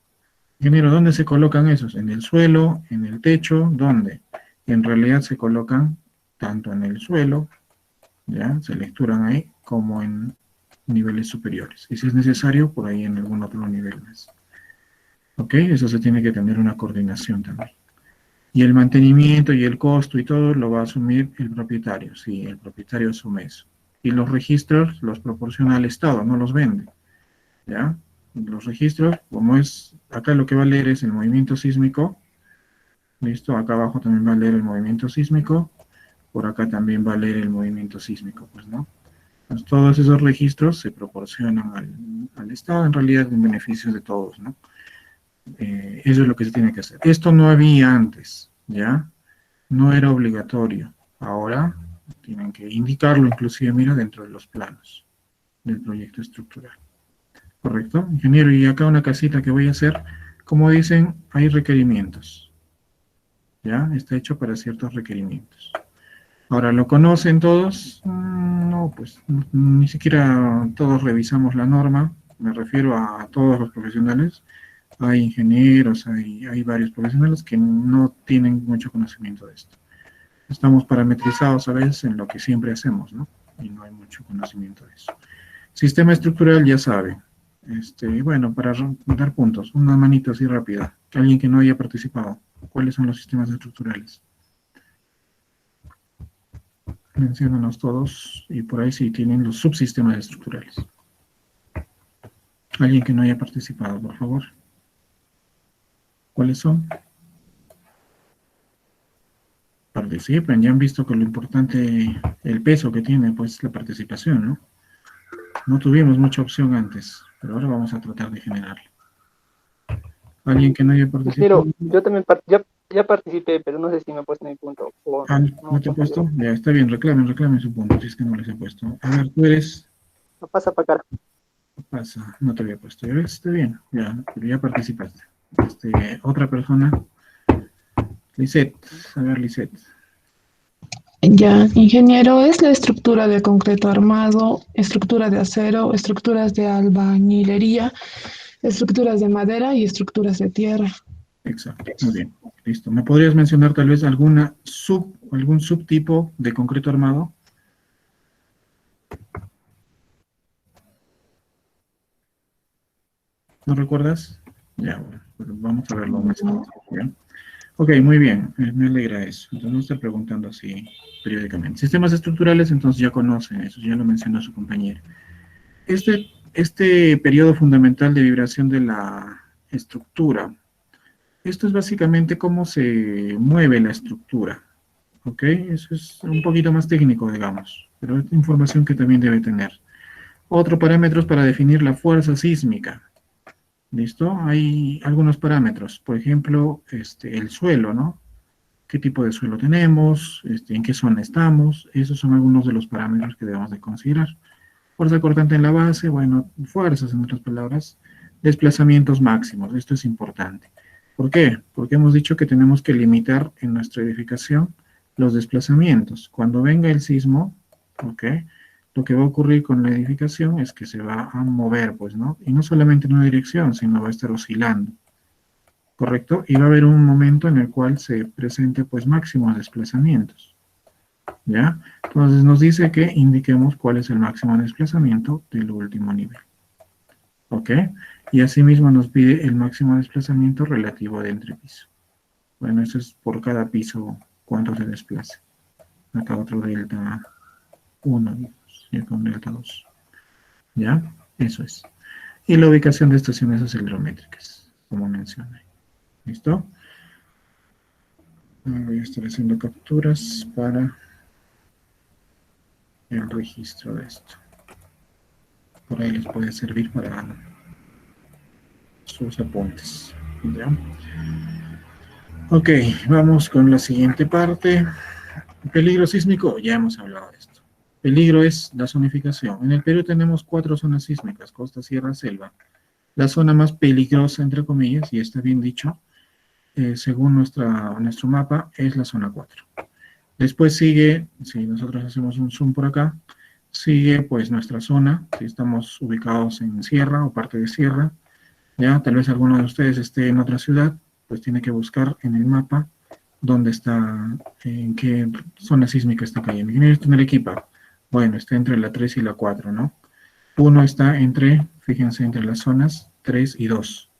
Ingeniero, ¿dónde se colocan esos? ¿En el suelo? ¿En el techo? ¿Dónde? Y en realidad se colocan tanto en el suelo, ¿ya? Se lecturan ahí, como en niveles superiores. Y si es necesario, por ahí en algún otro nivel más. ¿Ok? Eso se tiene que tener una coordinación también. Y el mantenimiento y el costo y todo lo va a asumir el propietario. Sí, el propietario asume eso. Y los registros los proporciona al Estado, no los vende. ¿Ya? Los registros, como es, acá lo que va a leer es el movimiento sísmico. ¿Listo? Acá abajo también va a leer el movimiento sísmico. Por acá también va a leer el movimiento sísmico, pues, ¿no? Entonces, todos esos registros se proporcionan al Estado, en realidad, en beneficio de todos, ¿no? Eso es lo que se tiene que hacer. Esto no había antes, ¿ya? No era obligatorio. Ahora tienen que indicarlo, inclusive, mira, dentro de los planos del proyecto estructural. ¿Correcto? Ingeniero, y acá una casita que voy a hacer, como dicen, hay requerimientos. ¿Ya? Está hecho para ciertos requerimientos. Ahora, ¿lo conocen todos? No, pues ni siquiera todos revisamos la norma. Me refiero a todos los profesionales. Hay ingenieros, hay varios profesionales que no tienen mucho conocimiento de esto. Estamos parametrizados a veces en lo que siempre hacemos, ¿no? Y no hay mucho conocimiento de eso. Sistema estructural ya sabe. Bueno, para dar puntos, una manito así rápida. Alguien que no haya participado. ¿Cuáles son los sistemas estructurales? Menciónanos todos y por ahí sí tienen los subsistemas estructurales. Alguien que no haya participado, por favor. ¿Cuáles son? Participen, ya han visto que lo importante, el peso que tiene, pues, la participación, ¿no? No tuvimos mucha opción antes, pero ahora vamos a tratar de generarla. ¿Alguien que no haya participado? Pero yo también ya participé, pero no sé si me he puesto mi punto. ¿No te he puesto? Ya, está bien, reclamen su punto, si es que no les he puesto. A ver, tú eres... No pasa para acá. Pasa, no te había puesto. Ya ves, está bien, ya, pero ya participaste. Otra persona. Lisette, a ver, Lisette. Ya, ingeniero, es la estructura de concreto armado, estructura de acero, estructuras de albañilería, estructuras de madera y estructuras de tierra. Exacto, muy bien. Listo. ¿Me podrías mencionar tal vez algún subtipo de concreto armado? ¿No recuerdas? Ya, bueno, pues vamos a verlo más tarde, ¿ya? Ok, muy bien, me alegra eso. Entonces no estoy preguntando así periódicamente. Sistemas estructurales, entonces ya conocen eso, ya lo mencionó su compañero. Este periodo fundamental de vibración de la estructura, esto es básicamente cómo se mueve la estructura, ¿ok? Eso es un poquito más técnico, digamos, pero es información que también debe tener. Otro parámetro es para definir la fuerza sísmica. ¿Listo? Hay algunos parámetros, por ejemplo, el suelo, ¿no? ¿Qué tipo de suelo tenemos? ¿En qué zona estamos? Esos son algunos de los parámetros que debemos de considerar. Fuerza cortante en la base, bueno, fuerzas, en otras palabras, desplazamientos máximos, esto es importante. ¿Por qué? Porque hemos dicho que tenemos que limitar en nuestra edificación los desplazamientos. Cuando venga el sismo, ¿ok? Lo que va a ocurrir con la edificación es que se va a mover, pues, ¿no? Y no solamente en una dirección, sino va a estar oscilando, ¿correcto? Y va a haber un momento en el cual se presente, pues, máximos desplazamientos, ¿ya? Entonces nos dice que indiquemos cuál es el máximo desplazamiento del último nivel, ¿ok? Y asimismo nos pide el máximo desplazamiento relativo de entrepiso. Bueno, eso es por cada piso cuánto se desplace. Acá otro delta 1, y acá un delta 2. ¿Ya? Eso es. Y la ubicación de estaciones acelerométricas, como mencioné. ¿Listo? Voy a estar haciendo capturas para el registro de esto. Por ahí les puede servir para sus apuntes. ¿Ya? Ok, vamos con la siguiente parte. Peligro sísmico, ya hemos hablado de esto. Peligro es la zonificación. En el Perú tenemos 4 zonas sísmicas, costa, sierra, selva. La zona más peligrosa, entre comillas, y está bien dicho, según nuestro mapa, es la zona 4. Después sigue, si nosotros hacemos un zoom por acá, sigue pues nuestra zona, si estamos ubicados en sierra o parte de sierra, ya, tal vez alguno de ustedes esté en otra ciudad, pues tiene que buscar en el mapa dónde está, en qué zona sísmica está cayendo. ¿Quién está en Arequipa? Bueno, está entre la 3 y la 4, ¿no? Uno está entre, fíjense, entre las zonas 3 y 2.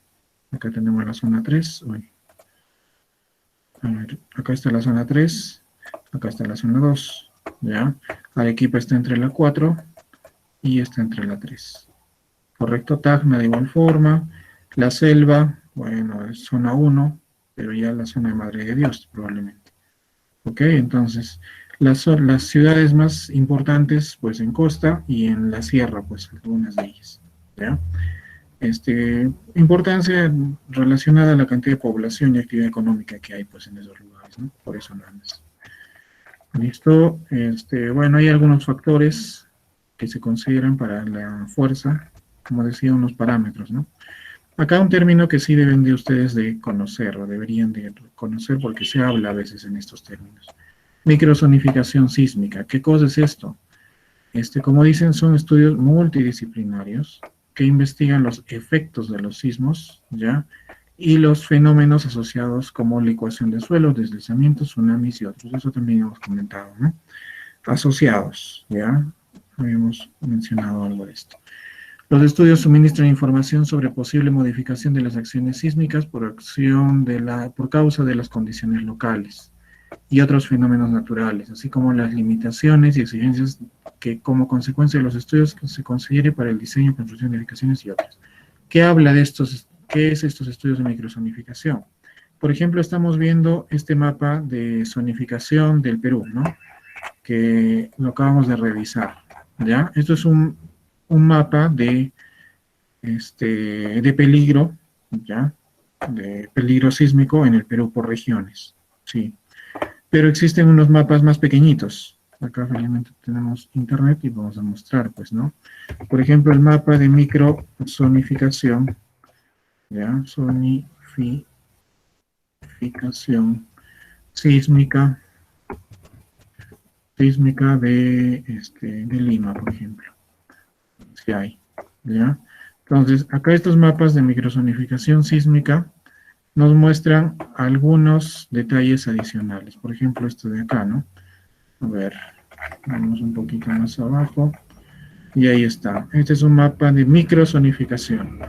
Acá tenemos la zona 3. Uy. A ver, acá está la zona 3. Acá está la zona 2. ¿Ya? Arequipa está entre la 4 y está entre la 3. ¿Correcto? Tacna de igual forma. La selva, bueno, es zona 1, pero ya la zona de Madre de Dios, probablemente. ¿Ok? Entonces, las ciudades más importantes, pues en costa y en la sierra, pues algunas de ellas. ¿Ya? Importancia relacionada a la cantidad de población y actividad económica que hay, pues en esos lugares, ¿no? Por eso nada más. Listo. Bueno, hay algunos factores que se consideran para la fuerza, como decía, unos parámetros, ¿no? Acá un término que sí deben de ustedes de conocer, o deberían de conocer porque se habla a veces en estos términos. Microzonificación sísmica. ¿Qué cosa es esto? Como dicen, son estudios multidisciplinarios que investigan los efectos de los sismos, ¿ya? Y los fenómenos asociados como licuación de suelo, deslizamientos, tsunamis y otros. Eso también hemos comentado, ¿no? Asociados, ¿ya? Habíamos mencionado algo de esto. Los estudios suministran información sobre posible modificación de las acciones sísmicas por causa de las condiciones locales y otros fenómenos naturales, así como las limitaciones y exigencias que como consecuencia de los estudios que se considere para el diseño, construcción de edificaciones y otros. ¿Qué habla de estos? ¿Qué es estos estudios de microzonificación? Por ejemplo, estamos viendo este mapa de zonificación del Perú, ¿no? Que lo acabamos de revisar, ¿ya? Esto es un mapa de peligro, ¿ya? De peligro sísmico en el Perú por regiones, sí. Pero existen unos mapas más pequeñitos. Acá felizmente tenemos internet y vamos a mostrar, pues, ¿no? Por ejemplo, el mapa de microzonificación, ¿ya? Zonificación sísmica de Lima, por ejemplo. Si hay, ¿ya? Entonces, acá estos mapas de microzonificación sísmica nos muestran algunos detalles adicionales. Por ejemplo, esto de acá, ¿no? A ver, vamos un poquito más abajo. Y ahí está. Este es un mapa de microzonificación.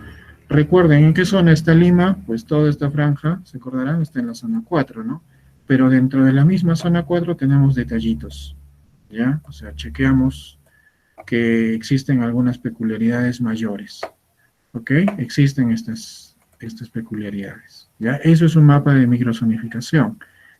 Recuerden, ¿en qué zona está Lima? Pues toda esta franja, se acordarán, está en la zona 4, ¿no? Pero dentro de la misma zona 4 tenemos detallitos, ¿ya? O sea, chequeamos que existen algunas peculiaridades mayores, ¿ok? Existen estas peculiaridades, ¿ya? Eso es un mapa de microzonificación.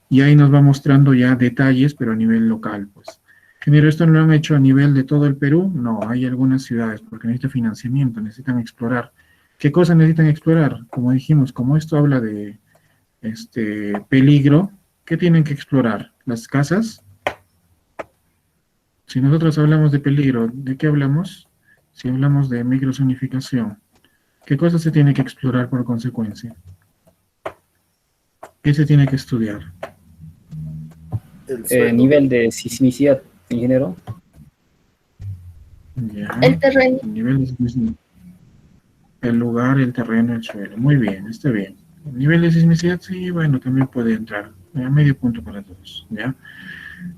Y ahí nos va mostrando ya detalles, pero a nivel local, pues. Ingeniero, ¿esto no lo han hecho a nivel de todo el Perú? No, hay algunas ciudades, porque necesitan financiamiento, necesitan explorar. ¿Qué cosas necesitan explorar? Como dijimos, como esto habla de peligro, ¿qué tienen que explorar? ¿Las casas? Si nosotros hablamos de peligro, ¿de qué hablamos? Si hablamos de microzonificación, ¿qué cosas se tiene que explorar por consecuencia? ¿Qué se tiene que estudiar? Nivel de sismicidad, ingeniero. Ya. El terreno. El nivel de sismicidad. El lugar, el terreno, el suelo. Muy bien, está bien. El nivel de sismicidad, sí, bueno, también puede entrar. Medio punto para todos, ¿ya?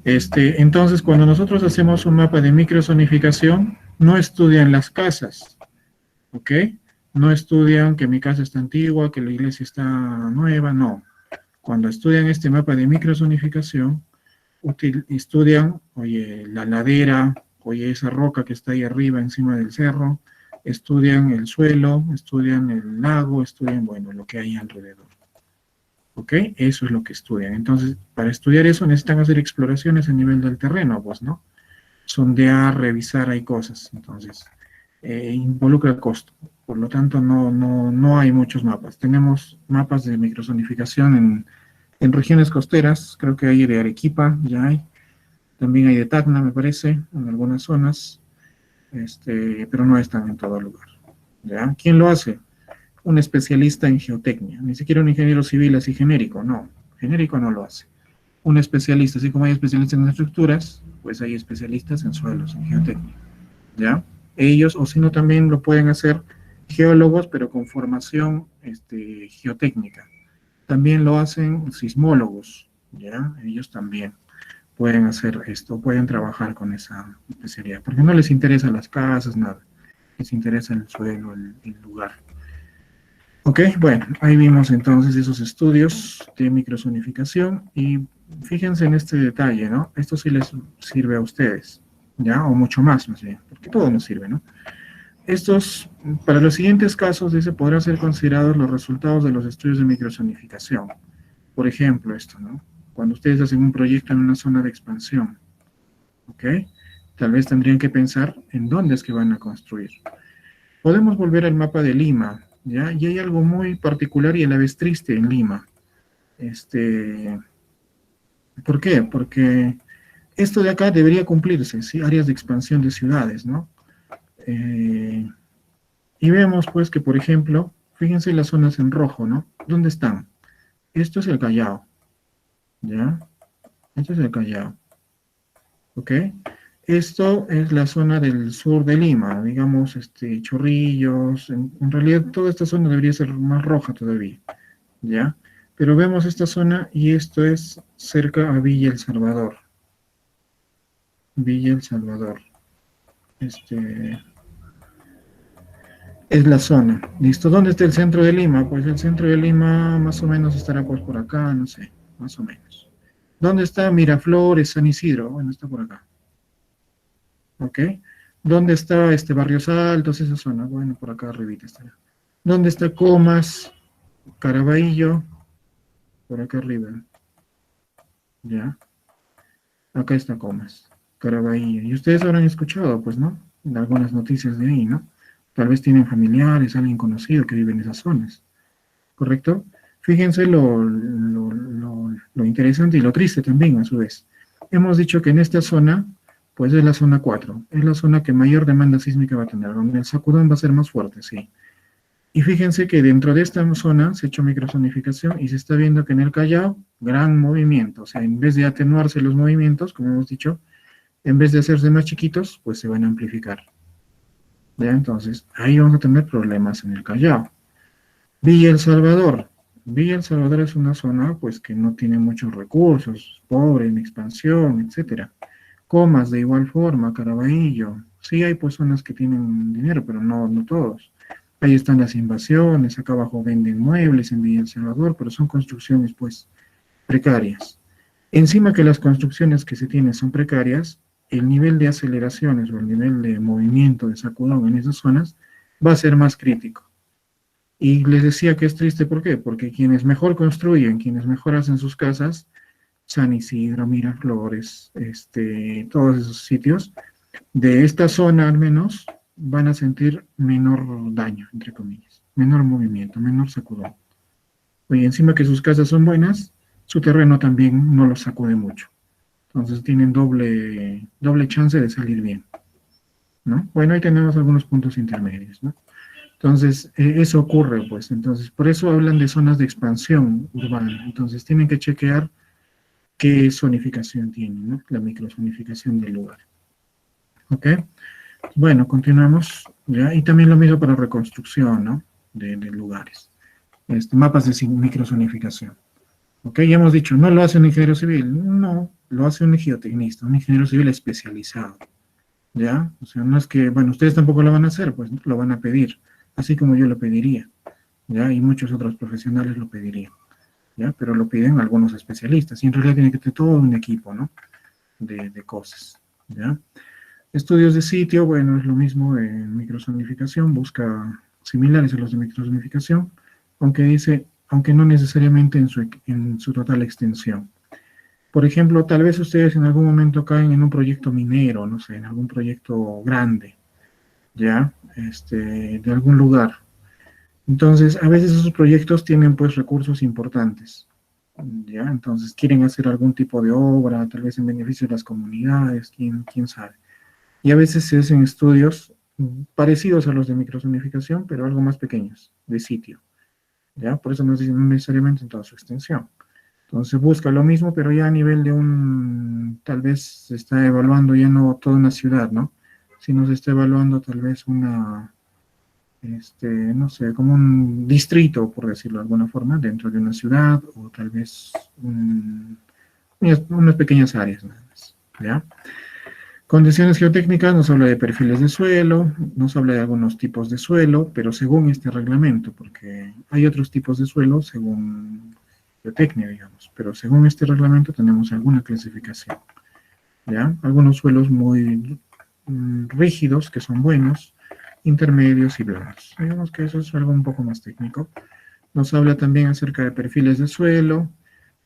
Entonces, cuando nosotros hacemos un mapa de microzonificación, no estudian las casas, ¿ok? No estudian que mi casa está antigua, que la iglesia está nueva, no. Cuando estudian este mapa de microzonificación, estudian, oye, la ladera, oye, esa roca que está ahí arriba encima del cerro, estudian el suelo, estudian el lago, estudian, bueno, lo que hay alrededor. ¿Ok? Eso es lo que estudian. Entonces, para estudiar eso necesitan hacer exploraciones a nivel del terreno, pues, ¿no? Sondear, revisar, hay cosas. Entonces, involucra costo. Por lo tanto, no hay muchos mapas. Tenemos mapas de microzonificación en regiones costeras, creo que hay de Arequipa, ya hay. También hay de Tacna, me parece, en algunas zonas. Pero no están en todo lugar, ¿ya? ¿Quién lo hace? Un especialista en geotecnia, ni siquiera un ingeniero civil así genérico, no, genérico no lo hace. Un especialista, así como hay especialistas en estructuras, pues hay especialistas en suelos, en geotecnia, ¿ya? Ellos, o si no, también lo pueden hacer geólogos, pero con formación geotécnica. También lo hacen sismólogos, ¿ya? Ellos también pueden hacer esto, pueden trabajar con esa especialidad, porque no les interesan las casas, nada, les interesa el suelo, el lugar. Ok, bueno, ahí vimos entonces esos estudios de microzonificación, y fíjense en este detalle, ¿no? Esto sí les sirve a ustedes, ¿ya? O mucho más, no sé, porque todo nos sirve, ¿no? Estos, para los siguientes casos, dice, podrán ser considerados los resultados de los estudios de microzonificación. Por ejemplo, esto, ¿no? Cuando ustedes hacen un proyecto en una zona de expansión, ¿ok? Tal vez tendrían que pensar en dónde es que van a construir. Podemos volver al mapa de Lima, ¿ya? Y hay algo muy particular y a la vez triste en Lima. ¿Por qué? Porque esto de acá debería cumplirse, ¿sí? Áreas de expansión de ciudades, ¿no? Y vemos, pues, que, por ejemplo, fíjense las zonas en rojo, ¿no? ¿Dónde están? Esto es el Callao. ¿Ya? Esto es el Callao. ¿Ok? Esto es la zona del sur de Lima, digamos, Chorrillos. En realidad, toda esta zona debería ser más roja todavía. ¿Ya? Pero vemos esta zona y esto es cerca a Villa El Salvador. Villa El Salvador. Es la zona. ¿Listo? ¿Dónde está el centro de Lima? Pues el centro de Lima más o menos estará pues por acá, no sé, más o menos. ¿Dónde está Miraflores, San Isidro? Bueno, está por acá. ¿Ok? ¿Dónde está Barrios Altos, esa zona? Bueno, por acá arribita estará. ¿Dónde está Comas, Caraballo? Por acá arriba. ¿Ya? Acá está Comas, Caraballo. Y ustedes habrán escuchado, pues, ¿no? Algunas noticias de ahí, ¿no? Tal vez tienen familiares, alguien conocido que vive en esas zonas. ¿Correcto? Fíjense lo interesante y lo triste también, a su vez. Hemos dicho que en esta zona, pues es la zona 4. Es la zona que mayor demanda sísmica va a tener, donde el sacudón va a ser más fuerte, sí. Y fíjense que dentro de esta zona se ha hecho microzonificación y se está viendo que en el Callao, gran movimiento. O sea, en vez de atenuarse los movimientos, como hemos dicho, en vez de hacerse más chiquitos, pues se van a amplificar. ¿Ya? Entonces, ahí vamos a tener problemas en el Callao. Villa El Salvador, Villa El Salvador es una zona pues que no tiene muchos recursos, pobre en expansión, etcétera. Comas de igual forma, Caraballo. Sí hay pues zonas que tienen dinero, pero no todos. Ahí están las invasiones, acá abajo venden muebles en Villa El Salvador, pero son construcciones pues precarias. Encima que las construcciones que se tienen son precarias, el nivel de aceleraciones o el nivel de movimiento de sacudón en esas zonas va a ser más crítico. Y les decía que es triste, ¿por qué? Porque quienes mejor construyen, quienes mejor hacen sus casas, San Isidro, Miraflores, todos esos sitios, de esta zona al menos, van a sentir menor daño, entre comillas, menor movimiento, menor sacudón. Y encima que sus casas son buenas, su terreno también no los sacude mucho. Entonces tienen doble chance de salir bien, ¿no? Bueno, ahí tenemos algunos puntos intermedios, ¿no? Entonces, eso ocurre, pues. Entonces, por eso hablan de zonas de expansión urbana. Entonces, tienen que chequear qué zonificación tiene, ¿no? La microzonificación del lugar. ¿Ok? Bueno, continuamos, ¿ya? Y también lo mismo para reconstrucción, ¿no? De lugares. Mapas de microzonificación. ¿Ok? Ya hemos dicho, no lo hace un ingeniero civil. No, lo hace un geotecnista, un ingeniero civil especializado. ¿Ya? O sea, no es que, bueno, ustedes tampoco lo van a hacer, pues lo van a pedir. Así como yo lo pediría, ¿ya? Y muchos otros profesionales lo pedirían, ¿ya? Pero lo piden algunos especialistas, y en realidad tiene que tener todo un equipo, ¿no? De cosas, ¿ya? Estudios de sitio, bueno, es lo mismo en microzonificación, busca similares a los de microzonificación, aunque no necesariamente en su total extensión. Por ejemplo, tal vez ustedes en algún momento caen en un proyecto minero, no sé, en algún proyecto grande, ¿ya? De algún lugar. Entonces, a veces esos proyectos tienen pues recursos importantes, ¿ya? Entonces, quieren hacer algún tipo de obra, tal vez en beneficio de las comunidades, quién sabe. Y a veces se hacen estudios parecidos a los de microzonificación, pero algo más pequeños, de sitio, ¿ya? Por eso no necesariamente en toda su extensión. Entonces, busca lo mismo, pero ya a nivel de tal vez se está evaluando ya no toda una ciudad, ¿no? Si nos está evaluando tal vez no sé, como un distrito, por decirlo de alguna forma, dentro de una ciudad, o tal vez unas pequeñas áreas nada más, ¿ya? Condiciones geotécnicas nos habla de perfiles de suelo, nos habla de algunos tipos de suelo, pero según este reglamento, porque hay otros tipos de suelo según geotecnia, digamos, pero según este reglamento tenemos alguna clasificación, ¿ya? Algunos suelos muy rígidos, que son buenos, intermedios y blandos. Digamos que eso es algo un poco más técnico. Nos habla también acerca de perfiles de suelo,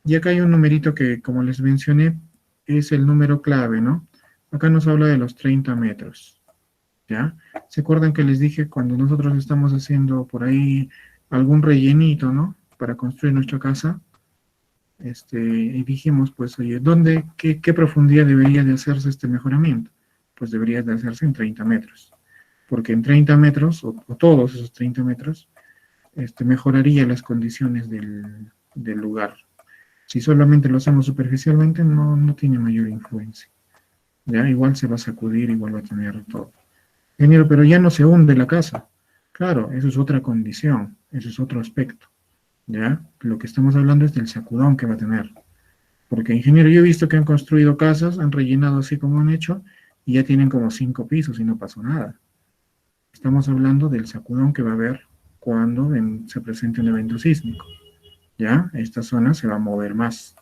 y acá hay un numerito que, como les mencioné, es el número clave, ¿no? Acá nos habla de los 30 metros, ¿ya? ¿Se acuerdan que les dije cuando nosotros estamos haciendo por ahí algún rellenito, ¿no? Para construir nuestra casa, y dijimos, pues, oye, qué profundidad debería de hacerse este mejoramiento? Pues debería de hacerse en 30 metros, porque en 30 metros, o todos esos 30 metros, mejoraría las condiciones del lugar. Si solamente lo hacemos superficialmente, no tiene mayor influencia, ¿ya? Igual se va a sacudir, igual va a tener todo. Ingeniero, pero ya no se hunde la casa. Claro, eso es otra condición, eso es otro aspecto, ¿ya? Lo que estamos hablando es del sacudón que va a tener. Porque, ingeniero, yo he visto que han construido casas, han rellenado así como han hecho, y ya tienen como 5 pisos y no pasó nada. Estamos hablando del sacudón que va a haber cuando se presente un evento sísmico, ¿ya? Esta zona se va a mover más.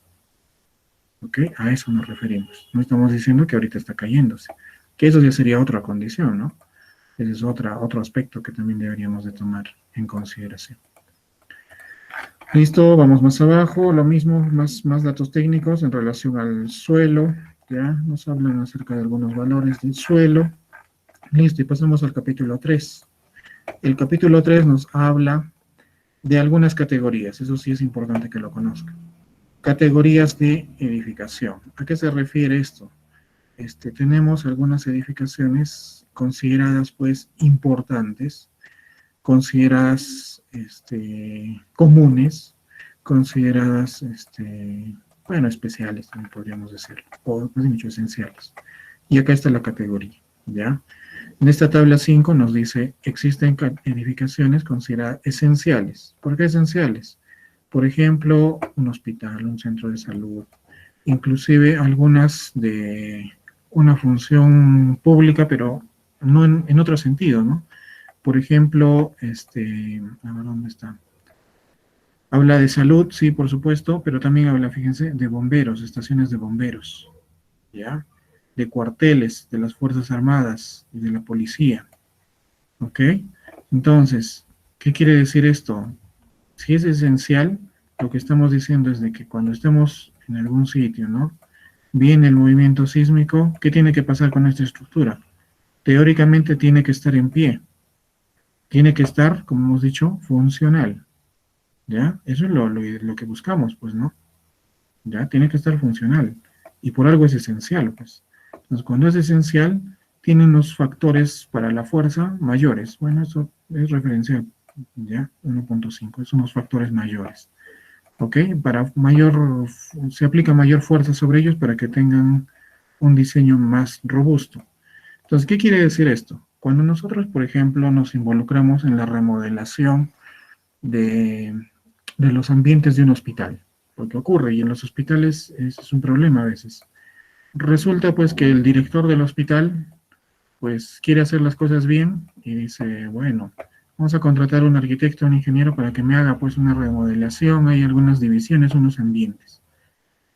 ¿Ok? A eso nos referimos. No estamos diciendo que ahorita está cayéndose, que eso ya sería otra condición, ¿no? Ese es otro aspecto que también deberíamos de tomar en consideración. Listo, vamos más abajo, lo mismo, más datos técnicos en relación al suelo, ¿ya? Nos hablan acerca de algunos valores del suelo. Listo, y pasamos al capítulo 3. El capítulo 3 nos habla de algunas categorías, eso sí es importante que lo conozcan. Categorías de edificación. ¿A qué se refiere esto? Tenemos algunas edificaciones consideradas, pues, importantes, consideradas comunes, consideradas, bueno, especiales, también podríamos decirlo, o más dicho, esenciales. Y acá está la categoría, ¿ya? En esta tabla 5 nos dice, existen edificaciones consideradas esenciales. ¿Por qué esenciales? Por ejemplo, un hospital, un centro de salud, inclusive algunas de una función pública, pero no en otro sentido, ¿no? Por ejemplo, a ver, ¿dónde está? Habla de salud, sí, por supuesto, pero también habla, fíjense, de bomberos, estaciones de bomberos, ¿ya? De cuarteles, de las Fuerzas Armadas y de la policía, ¿ok? Entonces, ¿qué quiere decir esto? Si es esencial, lo que estamos diciendo es de que cuando estemos en algún sitio, ¿no? Viene el movimiento sísmico, ¿qué tiene que pasar con esta estructura? Teóricamente tiene que estar en pie, tiene que estar, como hemos dicho, funcional, ¿ya? Eso es lo que buscamos, pues, ¿no? ¿Ya? Tiene que estar funcional, y por algo es esencial, pues. Entonces, cuando es esencial, tiene unos factores para la fuerza mayores. Bueno, eso es referencia, ¿ya? 1.5, es unos factores mayores. ¿Ok? Se aplica mayor fuerza sobre ellos para que tengan un diseño más robusto. Entonces, ¿qué quiere decir esto? Cuando nosotros, por ejemplo, nos involucramos en la remodelación de los ambientes de un hospital, porque ocurre, y en los hospitales es un problema a veces. Resulta, pues, que el director del hospital, pues, quiere hacer las cosas bien y dice, bueno, vamos a contratar un arquitecto, un ingeniero para que me haga, pues, una remodelación, hay algunas divisiones, unos ambientes.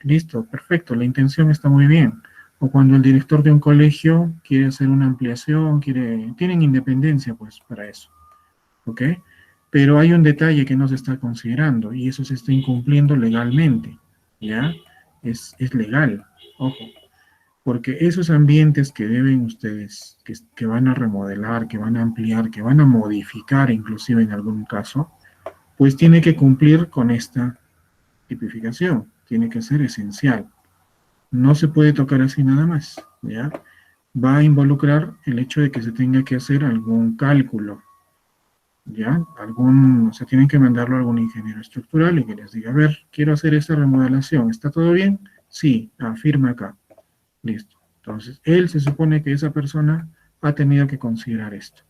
Listo, perfecto, la intención está muy bien. O cuando el director de un colegio quiere hacer una ampliación, tienen independencia, pues, para eso. ¿Ok? Pero hay un detalle que no se está considerando y eso se está incumpliendo legalmente, ¿ya? Es legal, ojo. Porque esos ambientes que deben ustedes, que van a remodelar, que van a ampliar, que van a modificar inclusive en algún caso, pues tiene que cumplir con esta tipificación, tiene que ser esencial. No se puede tocar así nada más, ¿ya? Va a involucrar el hecho de que se tenga que hacer algún cálculo, ¿ya? O sea, tienen que mandarlo a algún ingeniero estructural y que les diga, a ver, quiero hacer esta remodelación, ¿está todo bien? Sí, firma acá. Listo. Entonces, él se supone que esa persona ha tenido que considerar esto.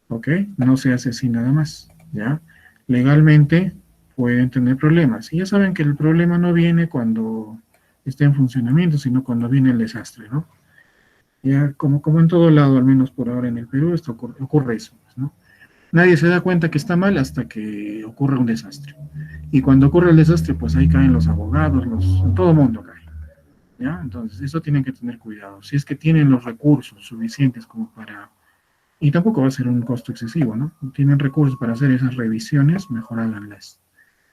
¿Ok? No se hace así nada más, ¿ya? Legalmente pueden tener problemas. Y ya saben que el problema no viene cuando está en funcionamiento, sino cuando viene el desastre, ¿no? Ya, como en todo lado, al menos por ahora en el Perú, ocurre eso, pues, ¿no? Nadie se da cuenta que está mal hasta que ocurre un desastre. Y cuando ocurre el desastre, pues ahí caen los abogados, todo el mundo cae. ¿Ya? Entonces, eso tienen que tener cuidado. Si es que tienen los recursos suficientes como para... Y tampoco va a ser un costo excesivo, ¿no? Tienen recursos para hacer esas revisiones, mejor háganlas.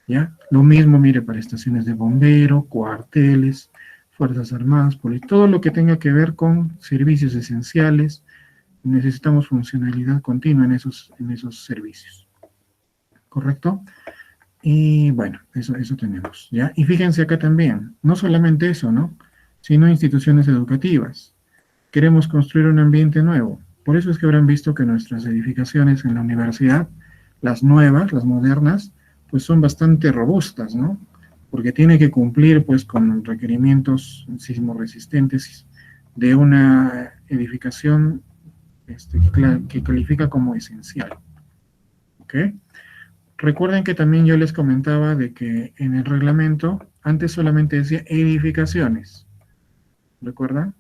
¿Ya? Lo mismo, mire, para estaciones de bombero, cuarteles, Fuerzas Armadas, todo lo que tenga que ver con servicios esenciales, necesitamos funcionalidad continua en esos servicios. ¿Correcto? Y bueno, eso tenemos, ¿ya? Y fíjense acá también, no solamente eso, ¿no? Sino instituciones educativas. Queremos construir un ambiente nuevo. Por eso es que habrán visto que nuestras edificaciones en la universidad, las nuevas, las modernas, pues son bastante robustas, ¿no? Porque tiene que cumplir, pues, con requerimientos sismorresistentes de una edificación que califica como esencial. ¿Ok? Recuerden que también yo les comentaba de que en el reglamento antes solamente decía edificaciones. ¿Recuerdan?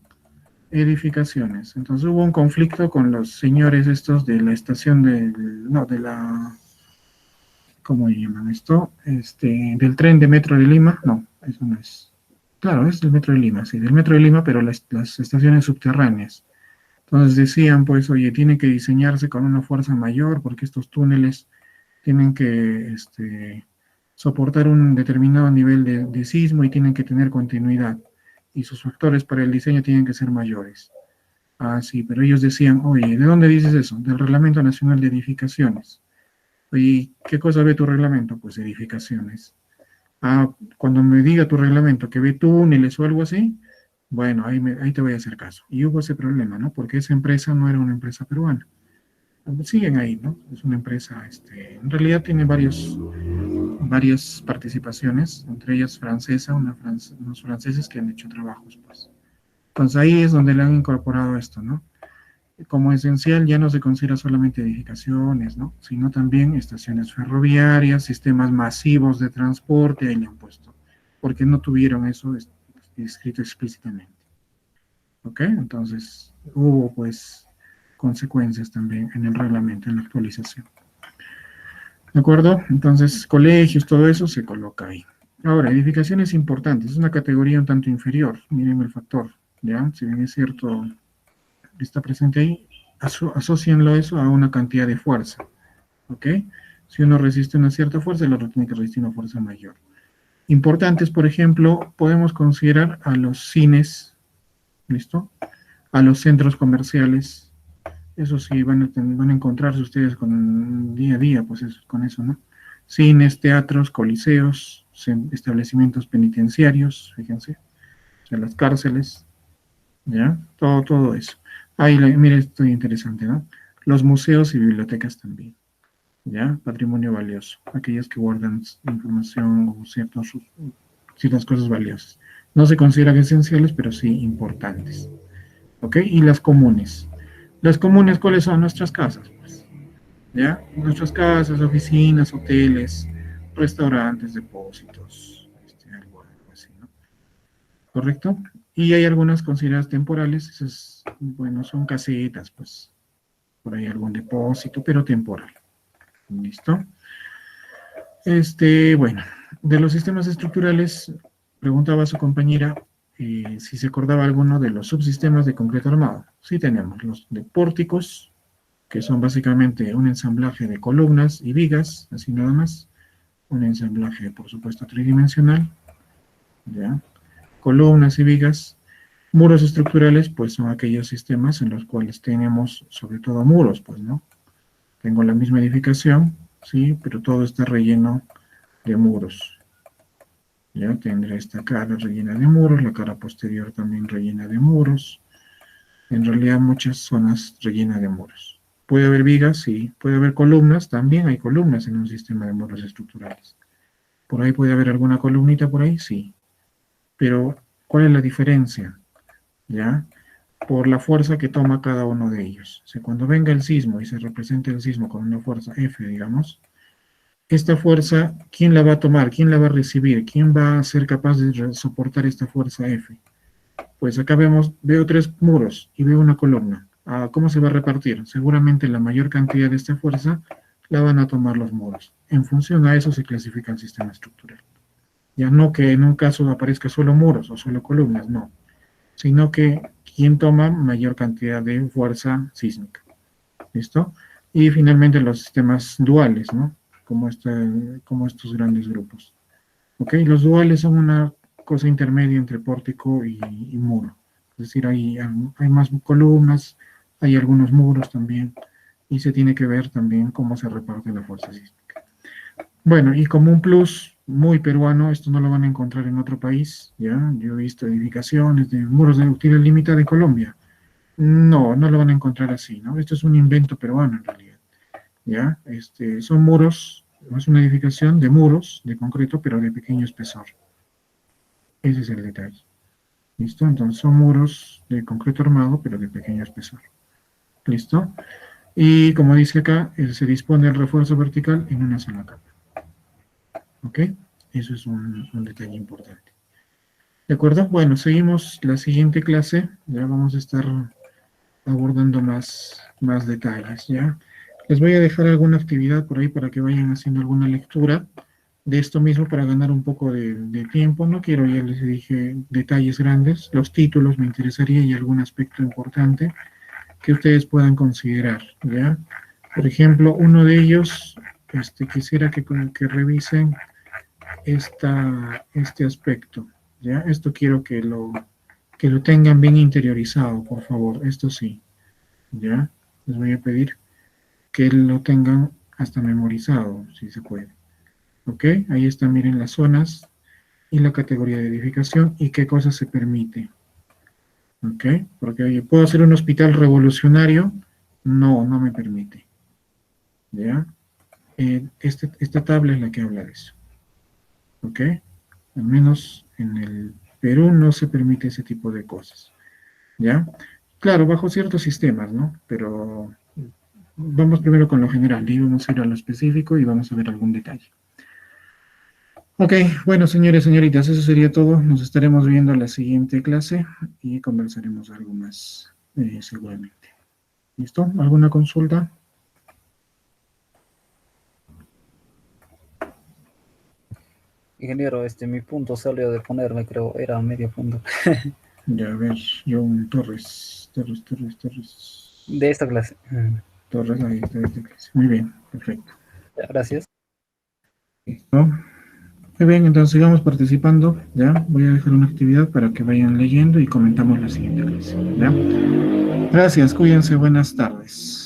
Edificaciones. Entonces hubo un conflicto con los señores estos de la estación ¿cómo llaman esto? Del tren de Metro de Lima. No, eso no es. Claro, es del Metro de Lima, sí, del Metro de Lima, pero las estaciones subterráneas. Entonces decían, pues, oye, tiene que diseñarse con una fuerza mayor porque estos túneles tienen que soportar un determinado nivel de sismo y tienen que tener continuidad. Y sus factores para el diseño tienen que ser mayores. Ah, sí, pero ellos decían, oye, ¿de dónde dices eso? Del Reglamento Nacional de Edificaciones. Oye, ¿qué cosa ve tu reglamento? Pues edificaciones. Ah, cuando me diga tu reglamento que ve túneles o algo así, bueno, ahí te voy a hacer caso. Y hubo ese problema, ¿no? Porque esa empresa no era una empresa peruana. Siguen ahí, ¿no? Es una empresa, en realidad tiene varias participaciones, entre ellas francesa, unos franceses que han hecho trabajos, pues. Entonces ahí es donde le han incorporado esto, ¿no? como esencial ya no se considera solamente edificaciones, ¿no? Sino también estaciones ferroviarias, sistemas masivos de transporte, ahí le han puesto, porque no tuvieron eso escrito explícitamente. ¿Ok? Entonces, hubo pues consecuencias también en el reglamento, en la actualización. ¿De acuerdo? Entonces, colegios, todo eso se coloca ahí. Ahora, edificaciones importantes, es una categoría un tanto inferior, miren el factor, ¿ya? Si bien es cierto, está presente ahí, asocienlo eso a una cantidad de fuerza, ¿ok? Si uno resiste una cierta fuerza, el otro tiene que resistir una fuerza mayor. Importantes, por ejemplo, podemos considerar a los cines, ¿listo? A los centros comerciales, eso sí, van a encontrarse ustedes con día a día, pues con eso, ¿no? Cines, teatros, coliseos, establecimientos penitenciarios, fíjense, o sea, las cárceles, ¿ya? Todo eso. Ahí, mire, esto es interesante, ¿no? Los museos y bibliotecas también, ¿ya? Patrimonio valioso, aquellas que guardan información o ciertas cosas valiosas. No se consideran esenciales, pero sí importantes, ¿ok? Y las comunes. Las comunes, ¿cuáles son? Nuestras casas, pues, ¿ya? Nuestras casas, oficinas, hoteles, restaurantes, depósitos, algo así, ¿no? ¿Correcto? Y hay algunas consideradas temporales, esas, bueno, son casetas, pues, por ahí algún depósito, pero temporal. ¿Listo? Bueno, de los sistemas estructurales, preguntaba a su compañera si se acordaba alguno de los subsistemas de concreto armado. Sí tenemos los de pórticos, que son básicamente un ensamblaje de columnas y vigas, así nada más. Un ensamblaje, por supuesto, tridimensional. ¿Ya? Columnas y vigas. Muros estructurales, pues son aquellos sistemas en los cuales tenemos, sobre todo, muros, pues, ¿no? Tengo la misma edificación, sí, pero todo está relleno de muros. Ya tendré esta cara rellena de muros, la cara posterior también rellena de muros. En realidad muchas zonas rellenas de muros. ¿Puede haber vigas? Sí. ¿Puede haber columnas? También hay columnas en un sistema de muros estructurales. ¿Por ahí puede haber alguna columnita por ahí? Sí. Pero, ¿cuál es la diferencia? ¿Ya? Por la fuerza que toma cada uno de ellos. O sea, cuando venga el sismo y se represente el sismo con una fuerza F, digamos, esta fuerza, ¿quién la va a tomar? ¿Quién la va a recibir? ¿Quién va a ser capaz de soportar esta fuerza F? Pues acá veo 3 muros y veo una columna. ¿Cómo se va a repartir? Seguramente la mayor cantidad de esta fuerza la van a tomar los muros. En función a eso se clasifica el sistema estructural. Ya no que en un caso aparezca solo muros o solo columnas, no. Sino que quién toma mayor cantidad de fuerza sísmica. ¿Listo? Y finalmente los sistemas duales, ¿no? Como estos grandes grupos. ¿Ok? Los duales son una cosa intermedia entre pórtico y muro. Es decir, hay más columnas, hay algunos muros también, y se tiene que ver también cómo se reparte la fuerza sísmica. Bueno, y como un plus muy peruano, esto no lo van a encontrar en otro país, ¿ya? Yo he visto edificaciones de muros de utilidad limitada en Colombia. No lo van a encontrar así, ¿no? Esto es un invento peruano en realidad, ¿ya? Son muros, es una edificación de muros de concreto, pero de pequeño espesor. Ese es el detalle. ¿Listo? Entonces son muros de concreto armado, pero de pequeño espesor. ¿Listo? Y como dice acá, se dispone el refuerzo vertical en una sola capa. ¿Ok? Eso es un detalle importante. ¿De acuerdo? Bueno, seguimos la siguiente clase. Ya vamos a estar abordando más detalles, ¿ya? Les voy a dejar alguna actividad por ahí para que vayan haciendo alguna lectura de esto mismo para ganar un poco de tiempo. No quiero, ya les dije, detalles grandes. Los títulos me interesaría y algún aspecto importante que ustedes puedan considerar, ¿ya? Por ejemplo, uno de ellos, quisiera que revisen este aspecto, ¿ya? Esto quiero que lo tengan bien interiorizado, por favor, esto sí, ¿ya? Les voy a pedir que lo tengan hasta memorizado, si se puede. ¿Ok? Ahí están, miren las zonas y la categoría de edificación y qué cosas se permite. ¿Ok? Porque, oye, ¿puedo hacer un hospital revolucionario? No me permite. ¿Ya? Esta tabla es la que habla de eso. ¿Ok? Al menos en el Perú no se permite ese tipo de cosas. ¿Ya? Claro, bajo ciertos sistemas, ¿no? Pero vamos primero con lo general y vamos a ir a lo específico y vamos a ver algún detalle. Ok, bueno, señores, señoritas, eso sería todo. Nos estaremos viendo en la siguiente clase y conversaremos algo más seguramente. ¿Listo? ¿Alguna consulta? Ingeniero, mi punto salió de ponerme, creo, era medio punto. Ya, a ver, John Torres. De esta clase. Torres, ahí está, de esta clase. Muy bien, perfecto. Ya, gracias. ¿No? Muy bien, entonces sigamos participando, ¿ya? Voy a dejar una actividad para que vayan leyendo y comentamos la siguiente clase, ¿ya? Gracias, cuídense, buenas tardes.